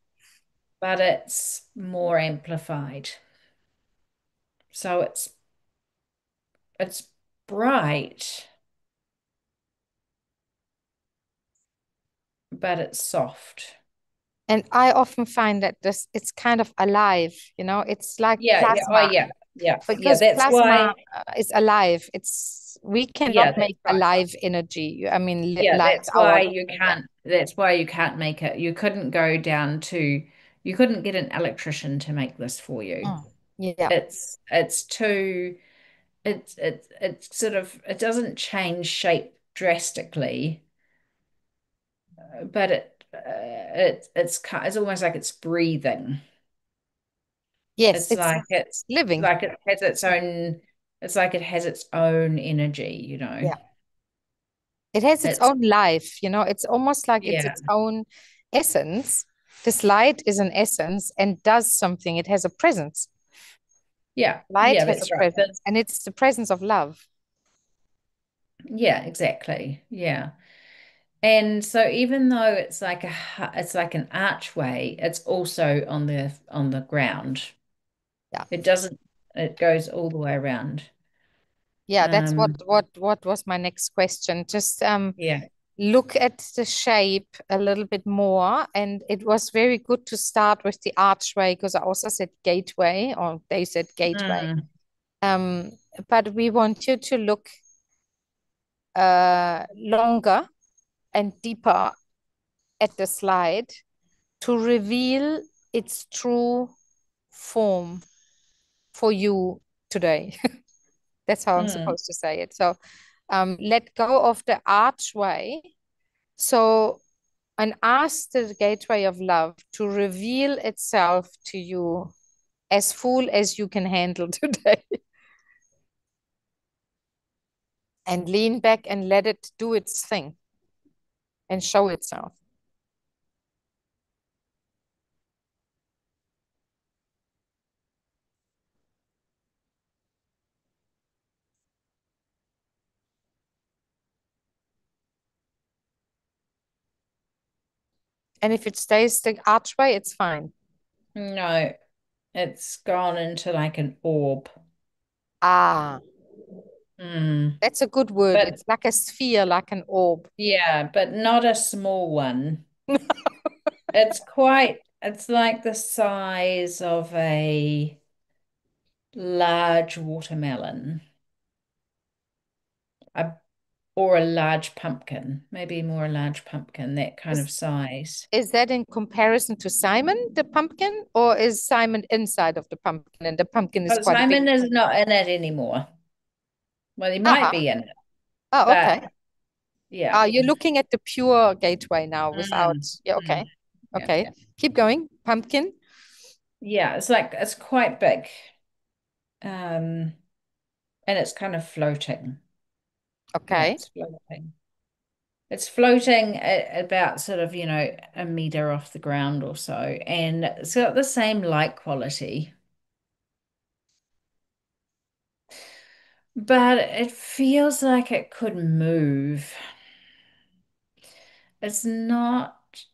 but it's more amplified. So it's bright, but it's soft. And I often find that it's kind of alive, it's like Yeah, yeah, oh plasma yeah, yeah, yeah. because That's plasma why, is alive. We cannot yeah, make that's right. alive energy. I mean, Yeah, light that's our, why you yeah. can't, that's why you can't make it. You couldn't go down to, you couldn't get an electrician to make this for you. Mm. Yeah. It's too, it's sort of, it doesn't change shape drastically, but it's almost like it's breathing. Yes, It's like it's living. it has its own, it's like it has its own energy, you know. Yeah. It has its It's own life, it's almost like it's yeah, its own essence. This light is an essence and does something. It has a presence. yeah, Light yeah, has a that's right. presence, and it's the presence of love. Yeah, exactly. Yeah. And so even though it's like it's like an archway, it's also on the ground. Yeah. It doesn't, it goes all the way around. Yeah, that's what Um, what what was my next question. Just yeah. look at the shape a little bit more. And it was very good to start with the archway because I also said gateway, or they said gateway. Mm, Um, but we want you to look longer and deeper at the slide to reveal its true form for you today. That's how I'm mm, supposed to say it. So let go of the archway. So, and ask the gateway of love to reveal itself to you as full as you can handle today. And lean back and let it do its thing and show itself. And if it stays the archway, it's fine. no, it's gone into like an orb. Ah, Mm. that's a good word. But It's like a sphere, like an orb. yeah, but not a small one. It's quite, it's like the size of a large watermelon, a, or a large pumpkin, maybe more a large pumpkin, that kind Is of size. is that in comparison to Simon, the pumpkin, or is Simon inside of the pumpkin and the pumpkin is But quite a big Simon is pumpkin? not in it anymore. Well, he might Aha. be in it, Oh, okay. but yeah. You're looking at the pure gateway now without, Mm, yeah, mm, okay. yeah. Okay. Keep going. Pumpkin. Yeah, it's like it's quite big. Um, and it's kind of floating. Yeah, Okay. it's floating. It's floating at about sort of, a meter off the ground or so. And it's got the same light quality, but it feels like it could move. It's not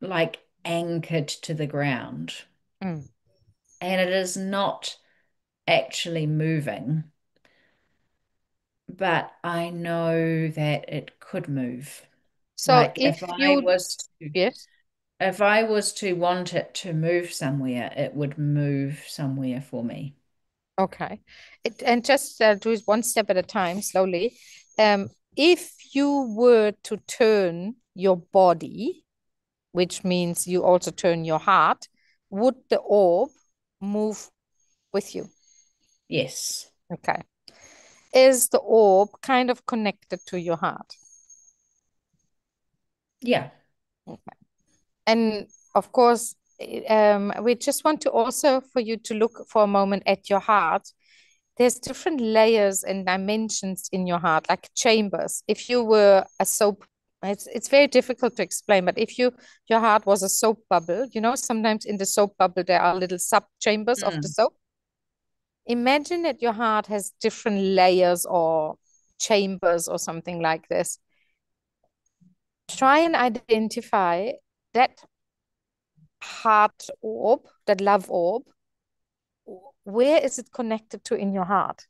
like anchored to the ground, Mm. and it is not actually moving, but I know that it could move. So Like if you, yes, if I was to want it to move somewhere, it would move somewhere for me. okay. And just do it one step at a time, slowly. Um, if you were to turn your body, which means you also turn your heart, would the orb move with you? Yes. Okay. Is the orb kind of connected to your heart? Yeah. And of course, we just want to also for you to look for a moment at your heart. There's different layers and dimensions in your heart, like chambers. If you were a soap, it's very difficult to explain, but if your heart was a soap bubble, sometimes in the soap bubble there are little sub chambers of the Mm. soap. Imagine that your heart has different layers or chambers or something like this. Try and identify that heart orb, that love orb. Where is it connected to in your heart?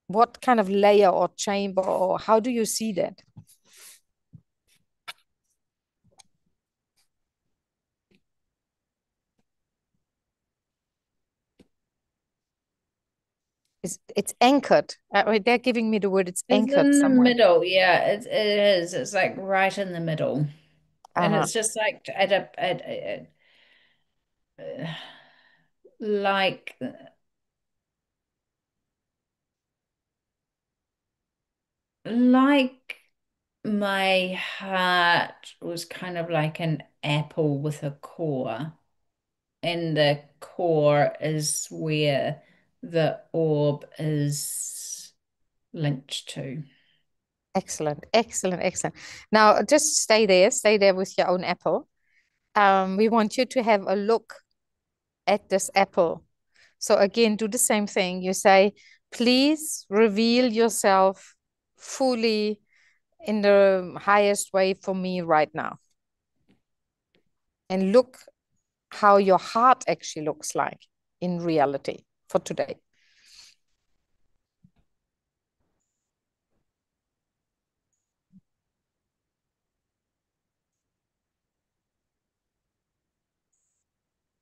What kind of layer or chamber, or how do you see that? It's anchored. They're giving me the word it's It's anchored in the somewhere. middle. Yeah, it is. It's like right in the middle. And Uh-huh. it's just like like like my heart was kind of like an apple with a core, and the core is where the orb is linked to. Excellent, excellent, excellent. Now just stay there with your own apple. We want you to have a look at this apple. So again, do the same thing. You say, please reveal yourself fully in the highest way for me right now. And look how your heart actually looks like in reality for today.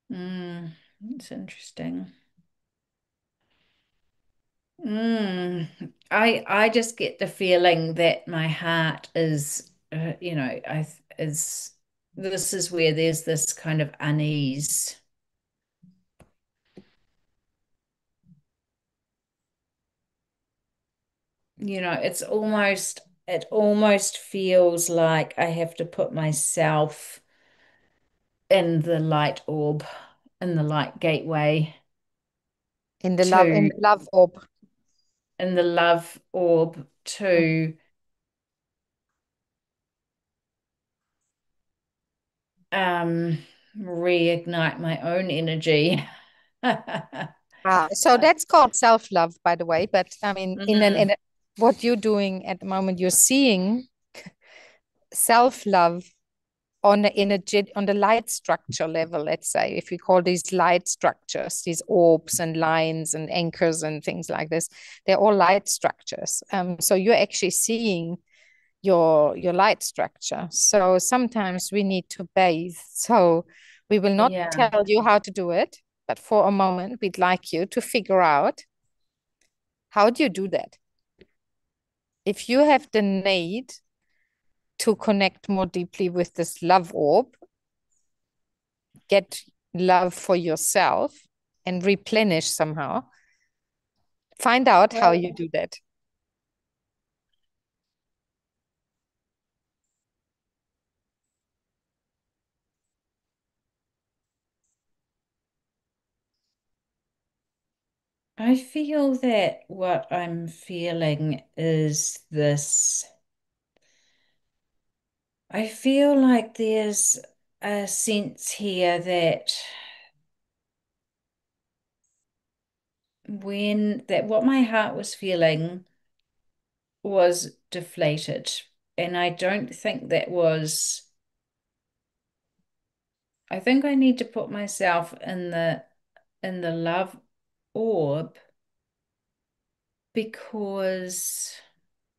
It's interesting. Mm, I just get the feeling that my heart is, is this is where there's this kind of unease. It almost feels like I have to put myself in the light orb, in the light gateway In to the love orb. in the love orb to um reignite my own energy. So that's called self-love, by the way. But I mean, Mhm. what you're doing at the moment, you're seeing self-love on the energy, on the light structure level, let's say, if we call these light structures, these orbs and lines and anchors and things like this, they're all light structures. So you're actually seeing your light structure. So sometimes we need to bathe. So we will not Yeah. tell you how to do it, but for a moment, we'd like you to figure out how do you do that? If you have the need to connect more deeply with this love orb, get love for yourself and replenish somehow, find out how Well, you do that. I feel that what I'm feeling is this. I feel like there's a sense here that what my heart was feeling was deflated. And I don't think that was, I think I need to put myself in the love orb because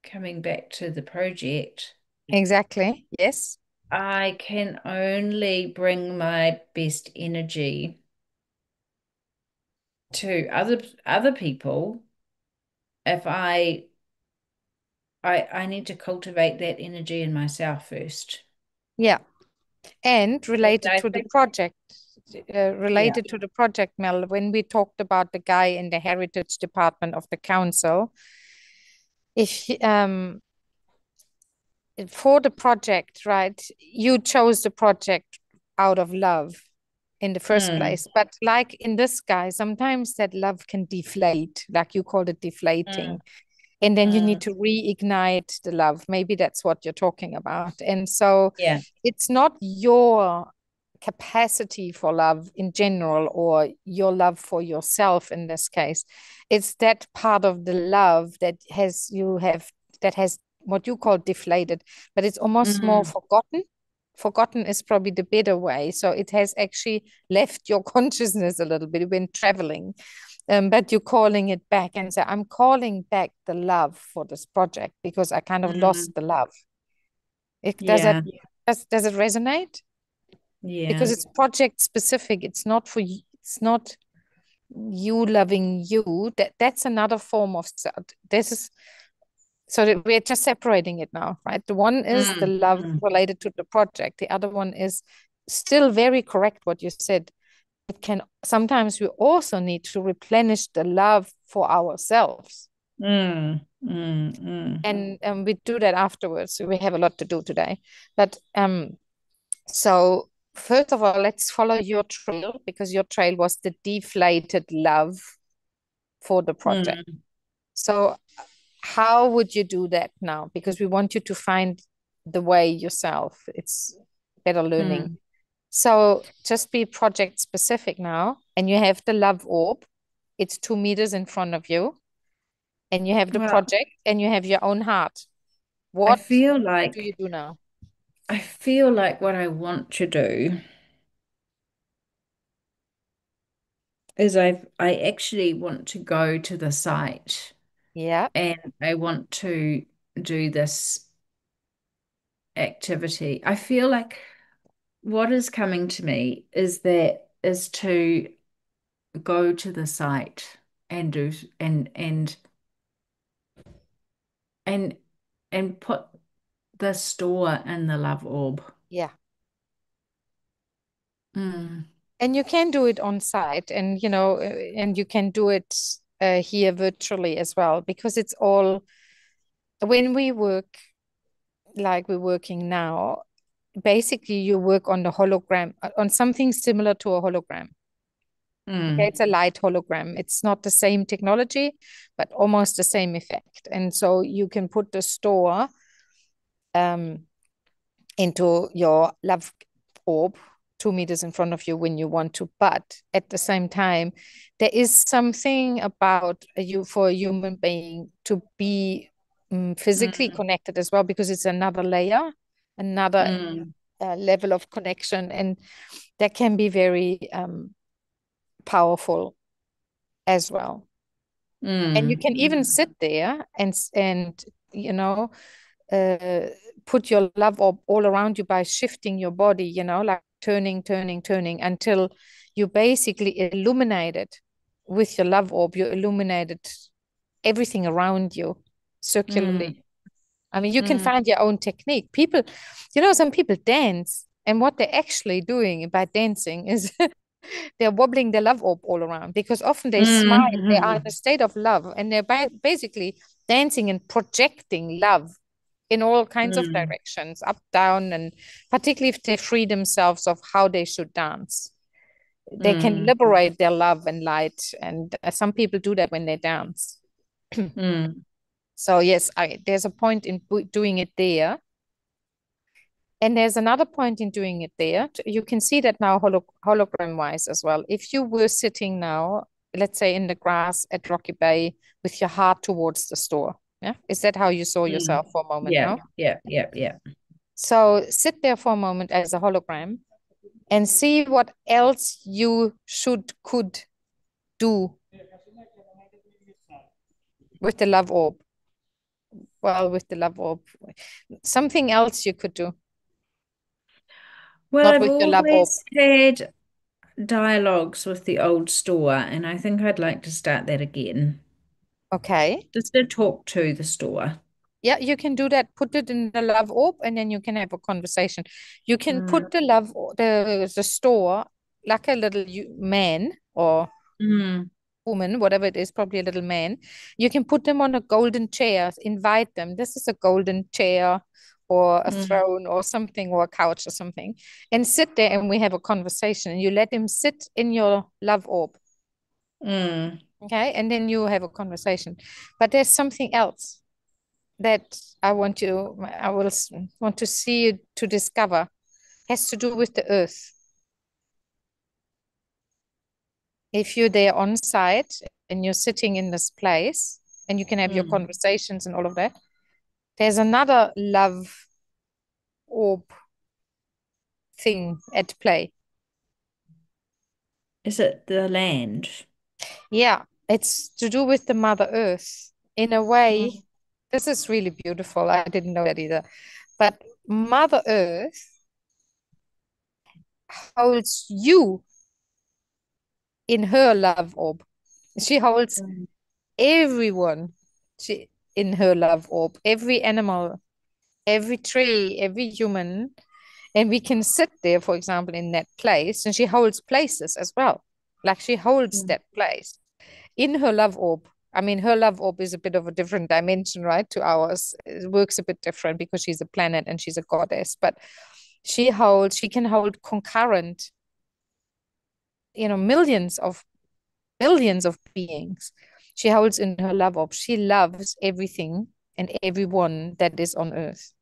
coming back to the project, Exactly. Yes. I can only bring my best energy to other people if I need to cultivate that energy in myself first. Yeah. And And related I to the think, project, yeah. Mel, when we talked about the guy in the heritage department of the council, if for the project, right, you chose the project out of love in the first Mm, place. But like in this guy, sometimes that love can deflate, like you called it deflating. mm, And then you need mm, to reignite the love. Maybe that's what you're talking about. And so yeah. it's not your capacity for love in general or your love for yourself in this case. It's that part of the love that has what you call deflated, but it's almost more Mm, forgotten. Forgotten is probably the better way. So it has actually left your consciousness a little bit when traveling. But you're calling it back and say, I'm calling back the love for this project because I kind of lost mm, the love. Does that yeah. does it resonate? Because Yeah. it's project specific. It's not for you, it's not you loving you. That's another form of this is so that we're just separating it now, right? The one is the Mm, love mm, related to the project. The other one is still very correct what you said. It can sometimes we also need to replenish the love for ourselves. mm, mm, mm. And we do that afterwards. We have a lot to do today. But so first of all, let's follow your trail because your trail was the deflated love for the project. Mm, So how would you do that now? Because we want you to find the way yourself. It's better learning. mm. So just be project specific now. And you have the love orb. It's 2 meters in front of you. And you have the Well, project and you have your own heart. I What feel do you like do now? I feel like what I want to do is I actually want to go to the site Yeah. and I want to do this activity. I feel like what is coming to me is to go to the site and do and and put the store in the love orb. Yeah. Mm, And you can do it on site and, and you can do it here virtually as well because it's all when we work like we're working now, basically you work on the hologram, on something similar to a hologram. Okay, mm, it's a light hologram. It's not the same technology, but almost the same effect. And so you can put the store um, into your love orb 2 meters in front of you when you want to. But at the same time, there is something about you for a human being to be physically mm, connected as well, because it's another layer, another mm, level of connection. And that can be very powerful as well. And you mm, can even mm, sit there and you know uh, put your love all around you by shifting your body, like turning until you basically illuminated with your love orb. You illuminated everything around you circularly. mm, I mean, you can mm, find your own technique. People, some people dance, and what they're actually doing by dancing is they're wobbling their love orb all around because often they smile, they are in a mm, state of love, and they're basically dancing and projecting love in all kinds of mm, directions, up, down, and particularly if they free themselves of how they should dance. They can Mm, liberate their love and light. And some people do that when they dance. mm, So yes, there's a point in doing it there. And there's another point in doing it there. You can see that now hologram wise as well. If you were sitting now, let's say in the grass at Rocky Bay with your heart towards the store. Yeah. Is that how you saw mm. yourself for a moment Yeah, now? yeah, yeah, yeah. So sit there for a moment as a hologram and see what else you could do with the love orb. Well, with the love orb. Something else you could do, Well, not I've with your love orb. always had dialogues with the old store, and I think I'd like to start that again. Okay. Just to talk to the store. Yeah, you can do that. Put it in the love orb and then you can have a conversation. You can Mm, put the store like a little man or mm, woman, whatever it is, probably a little man. You can put them on a golden chair, invite them. This is a golden chair or a mm, throne or something or a couch or something, and sit there and we have a conversation. And you let him sit in your love orb. mm. Okay. And then you have a conversation. But there's something else that I will want to see you to discover has to do with the earth. If you're there on site and you're sitting in this place and you can have your Mm. conversations and all of that, there's another love orb thing at play. Is it the land? Yeah, it's to do with the Mother Earth. In a way, Mm, this is really beautiful. I didn't know that either. But Mother Earth holds you in her love orb. She holds mm, everyone she, in her love orb, every animal, every tree, every human. And we can sit there, for example, in that place, and she holds places as well. Like she holds mm, that place in her love orb. I mean, her love orb is a bit of a different dimension, right, to ours. It works a bit different because she's a planet and she's a goddess, but she can hold concurrent, millions of billions of beings. She holds in her love orb. She loves everything and everyone that is on earth.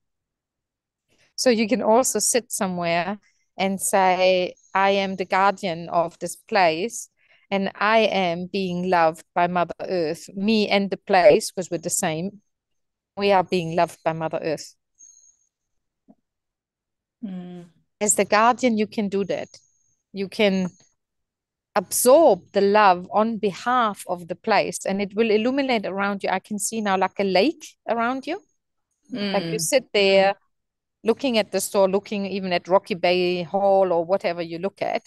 So you can also sit somewhere and say, I am the guardian of this place and I am being loved by Mother Earth. Me and the place, because we're the same, we are being loved by Mother Earth. mm, As the guardian, you can do that. You can absorb the love on behalf of the place and it will illuminate around you. I can see now like a lake around you. Like you mm, sit there looking at the store, looking even at Rocky Bay Hall or whatever you look at,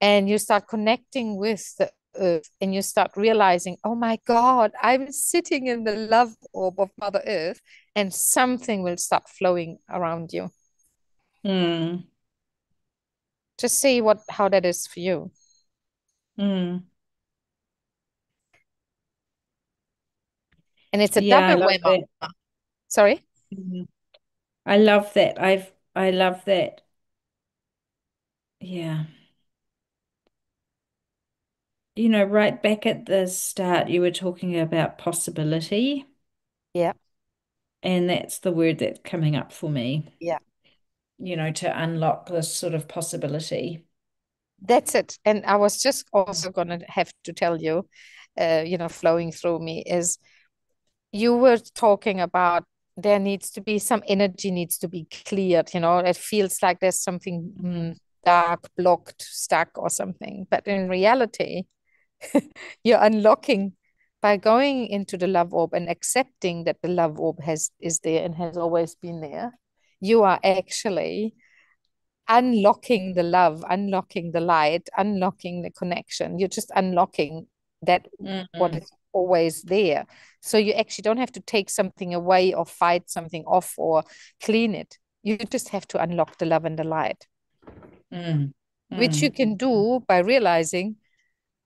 and you start connecting with the earth and you start realizing, oh my God, I'm sitting in the love orb of Mother Earth, and something will start flowing around you. mm, Just see how that is for you. mm. And it's a Yeah, I double love whammy. that. Sorry? Mhm. I love that. I love that. Yeah. Right back at the start, you were talking about possibility, Yeah, and that's the word that's coming up for me, yeah. to unlock this sort of possibility. That's it. And I was just also going to have to tell you, flowing through me is you were talking about there needs to be some energy needs to be cleared. It feels like there's something Mhm. dark, blocked, stuck, or something. But in reality, you're unlocking by going into the love orb and accepting that the love orb is there and has always been there. You are actually unlocking the love, unlocking the light, unlocking the connection. You're just unlocking that what Mm, is always there. So you actually don't have to take something away or fight something off or clean it. You just have to unlock the love and the light, mm, which you mm, can do by realizing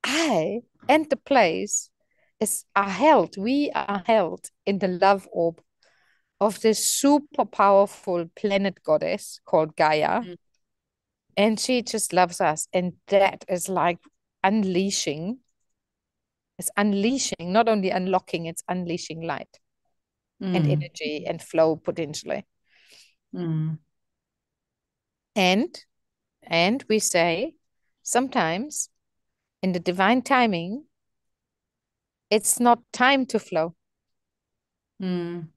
I and the place we are held in the love orb of this super powerful planet goddess called Gaia. mm, And she just loves us. And that is like unleashing. It's unleashing, not only unlocking, it's unleashing light and Mm. energy and flow potentially. Mm. And we say sometimes in the divine timing, it's not time to flow. Mm.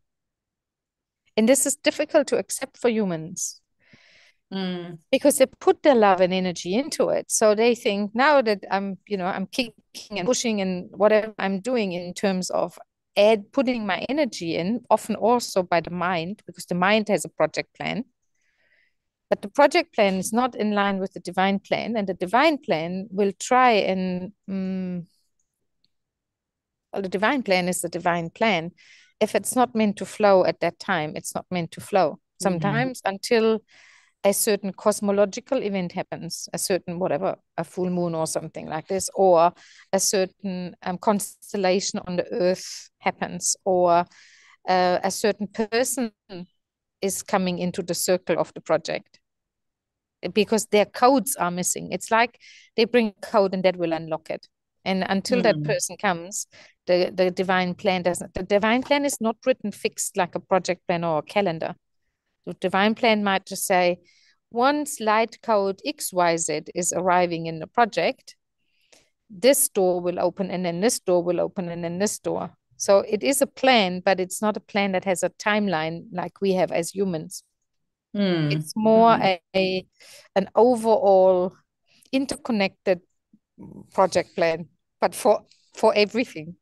And this is difficult to accept for humans Mm. because they put their love and energy into it. So they think now that I'm kicking and pushing and whatever I'm doing in terms of putting my energy in, often also by the mind, because the mind has a project plan. But the project plan is not in line with the divine plan, and the divine plan will try and well, the divine plan is the divine plan. If it's not meant to flow at that time, it's not meant to flow. Mm. Sometimes until a certain cosmological event happens, a certain whatever, a full moon or something like this, or a certain constellation on the earth happens, or a certain person is coming into the circle of the project because their codes are missing. It's like they bring code and that will unlock it. And until that Mm. person comes, the divine plan doesn't. The divine plan is not written fixed like a project plan or a calendar. The divine plan might just say, once light code XYZ is arriving in the project, this door will open and then this door will open and then this door. So it is a plan, but it's not a plan that has a timeline like we have as humans. Mm. It's more Mm. an overall interconnected project plan, but for everything,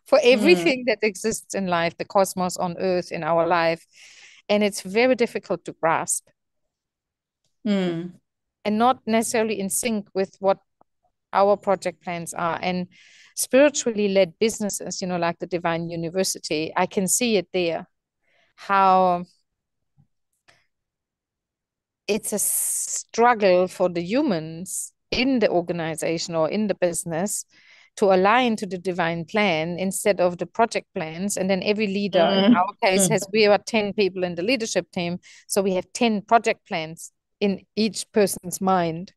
for Mm. everything that exists in life, the cosmos on Earth, in our life. And it's very difficult to grasp Mm. and not necessarily in sync with what our project plans are. And spiritually led businesses, like the Divine University, I can see it there, how it's a struggle for the humans in the organization or in the business to align to the divine plan instead of the project plans. And then every leader, in Mm. our case, Mm. we are 10 people in the leadership team. So we have 10 project plans in each person's mind.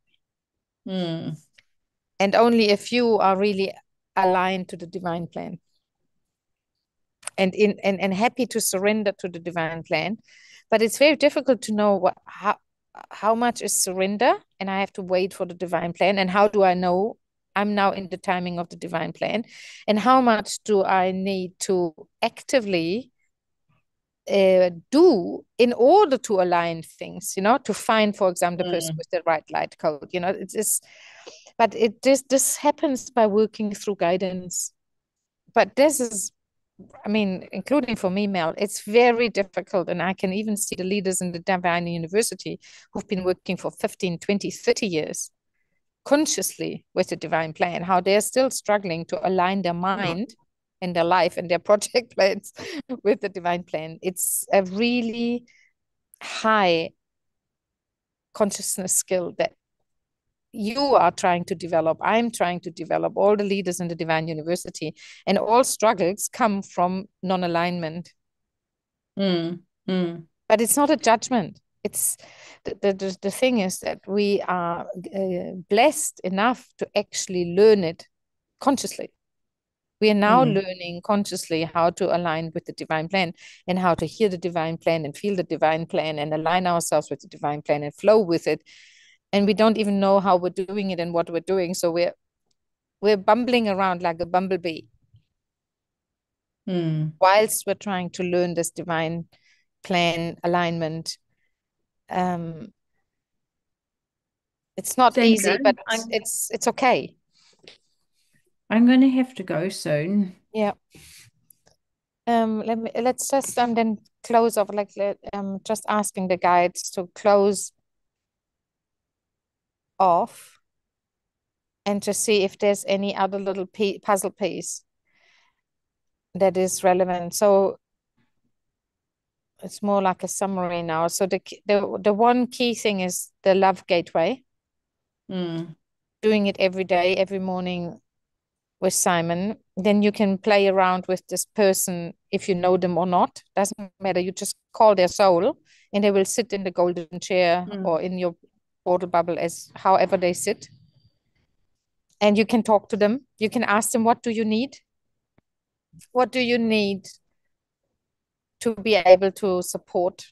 Mm. And only a few are really aligned to the divine plan and happy to surrender to the divine plan. But it's very difficult to know how much is surrender, and I have to wait for the divine plan. And how do I know I'm now in the timing of the divine plan? And how much do I need to actively do in order to align things, to find, for example, the person Mm. with the right light code. It's just, but this happens by working through guidance. But this is, I mean, including for me, Mel, it's very difficult. And I can even see the leaders in the Divine University who've been working for 15, 20, 30 years consciously with the divine plan, how they're still struggling to align their mind and their life and their project plans with the divine plan. It's a really high consciousness skill that you are trying to develop. I'm trying to develop. All the leaders in the Divine University, and all struggles come from non-alignment. Mm. Mm. But it's not a judgment. It's the thing is that we are blessed enough to actually learn it consciously. We are now Mm. learning consciously how to align with the divine plan and how to hear the divine plan and feel the divine plan and align ourselves with the divine plan and flow with it. And we don't even know how we're doing it and what we're doing. So we're bumbling around like a bumblebee Mm. whilst we're trying to learn this divine plan alignment. Um, it's not Sandra, easy, but it's okay. I'm going to have to go soon. Yeah. Let's just then close off, like just asking the guides to close off and to see if there's any other little puzzle piece that is relevant. So it's more like a summary now. So the one key thing is the love gateway, Mm. doing it every day, every morning with Simon. Then you can play around with this person if you know them or not. Doesn't matter. You just call their soul and they will sit in the golden chair Mm. or in your portal bubble as however they sit. And you can talk to them. You can ask them, what do you need? What do you need to be able to support?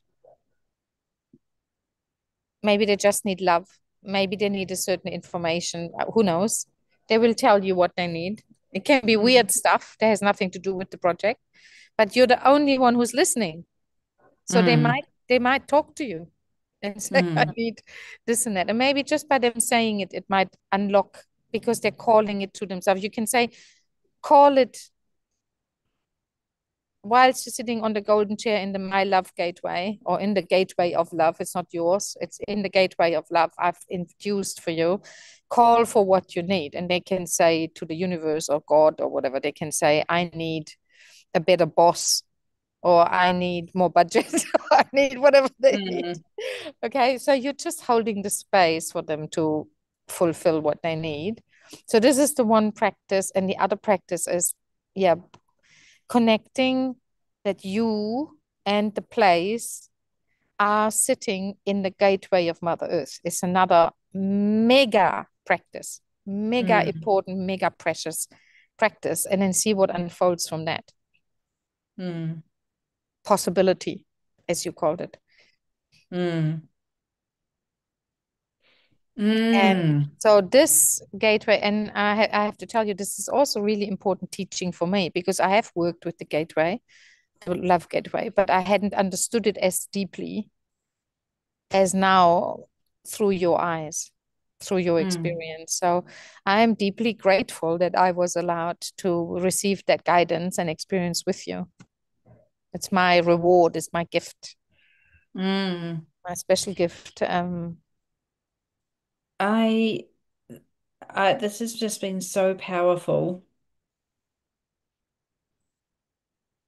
Maybe they just need love. Maybe they need a certain information. Who knows? They will tell you what they need. It can be weird stuff that has nothing to do with the project, but you're the only one who's listening. So Mm. they might talk to you and say, I Mm. need this and that. And maybe just by them saying it, it might unlock because they're calling it to themselves. You can say, call it whilst you're sitting on the golden chair in the My Love Gateway or in the gateway of love. It's not yours, it's in the gateway of love I've infused for you. Call for what you need. And they can say to the universe or God or whatever, they can say, I need a better boss, or I need more budget, or I need whatever they need. Mm. Okay, so you're just holding the space for them to fulfill what they need. So this is the one practice, and the other practice is, yeah, connecting that you and the place are sitting in the gateway of Mother Earth. It's another mega practice, mega Mm. important, mega precious practice, and then see what unfolds from that Mm. possibility, as you called it. Mm. And Mm. so this gateway, and I have to tell you, this is also really important teaching for me because I have worked with the gateway, the love gateway, but I hadn't understood it as deeply as now through your eyes, through your Mm. experience. So I am deeply grateful that I was allowed to receive that guidance and experience with you. It's my reward, it's my gift, Mm. my special gift. I, this has just been so powerful.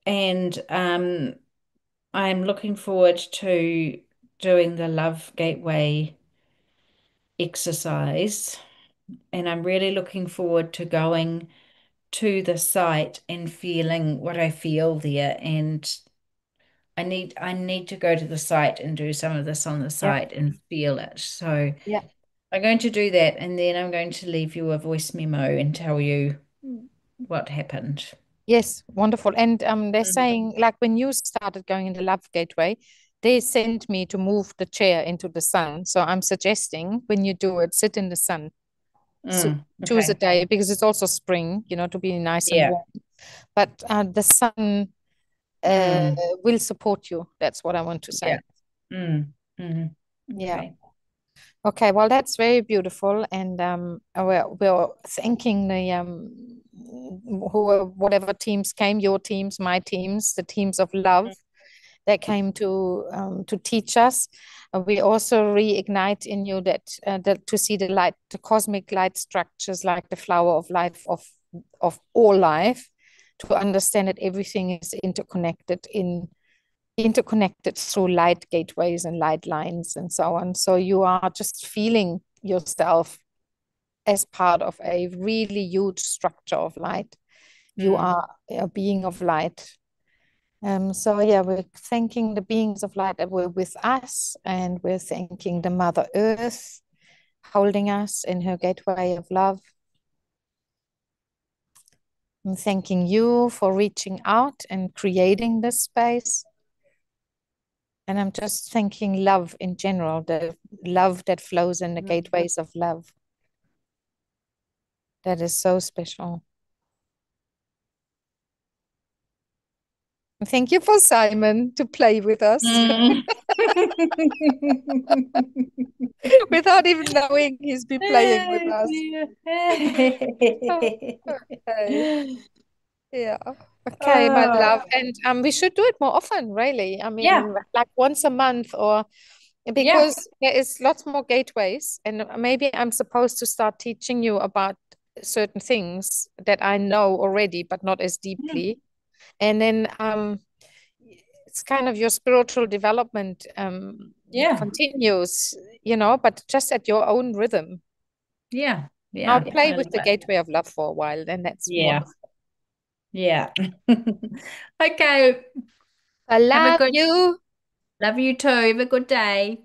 And I'm looking forward to doing the Love Gateway exercise. And I'm really looking forward to going to the site and feeling what I feel there. And I need to go to the site and do some of this on the Yeah, site and feel it. So yeah. I'm going to do that, and then I'm going to leave you a voice memo and tell you what happened. Yes, wonderful. And they're Mm. saying, like when you started going in the Love Gateway, they sent me to move the chair into the sun. So I'm suggesting when you do it, sit in the sun. So choose a Okay. day because it's also spring, to be nice and Yeah. warm. But the sun uh, Mm. will support you. That's what I want to Yeah. say. Mm. Mm. Yeah. Okay. Okay. Well, that's very beautiful, and we're thanking the whatever teams came, your teams, my teams, the teams of love that came to teach us. We also reignite in you that to see the light, the cosmic light structures, like the flower of life of all life, to understand that everything is interconnected through light gateways and light lines and so on. So you are just feeling yourself as part of a really huge structure of light. You Mm. are a being of light. So yeah, we're thanking the beings of light that were with us, and we're thanking the Mother Earth holding us in her gateway of love. I'm thanking you for reaching out and creating this space. And I'm just thanking love in general, the love that flows in the gateways of love. That is so special. Thank you for Simon to play with us Mm. without even knowing he's been playing with Oh, us. dear. Okay. Yeah. Okay, my Oh, love. And we should do it more often, really. I yeah, mean, like once a month, or yeah. because there is lots more gateways, and maybe I'm supposed to start teaching you about certain things that I know already, but not as Mm. deeply. And then it's kind of your spiritual development Yeah, continues, but just at your own rhythm. yeah, I'll yeah. play I love with the it. gateway of love for a while, then that's Yeah, wonderful. yeah. Okay. I Have a love good, you. love you too. Have a good day.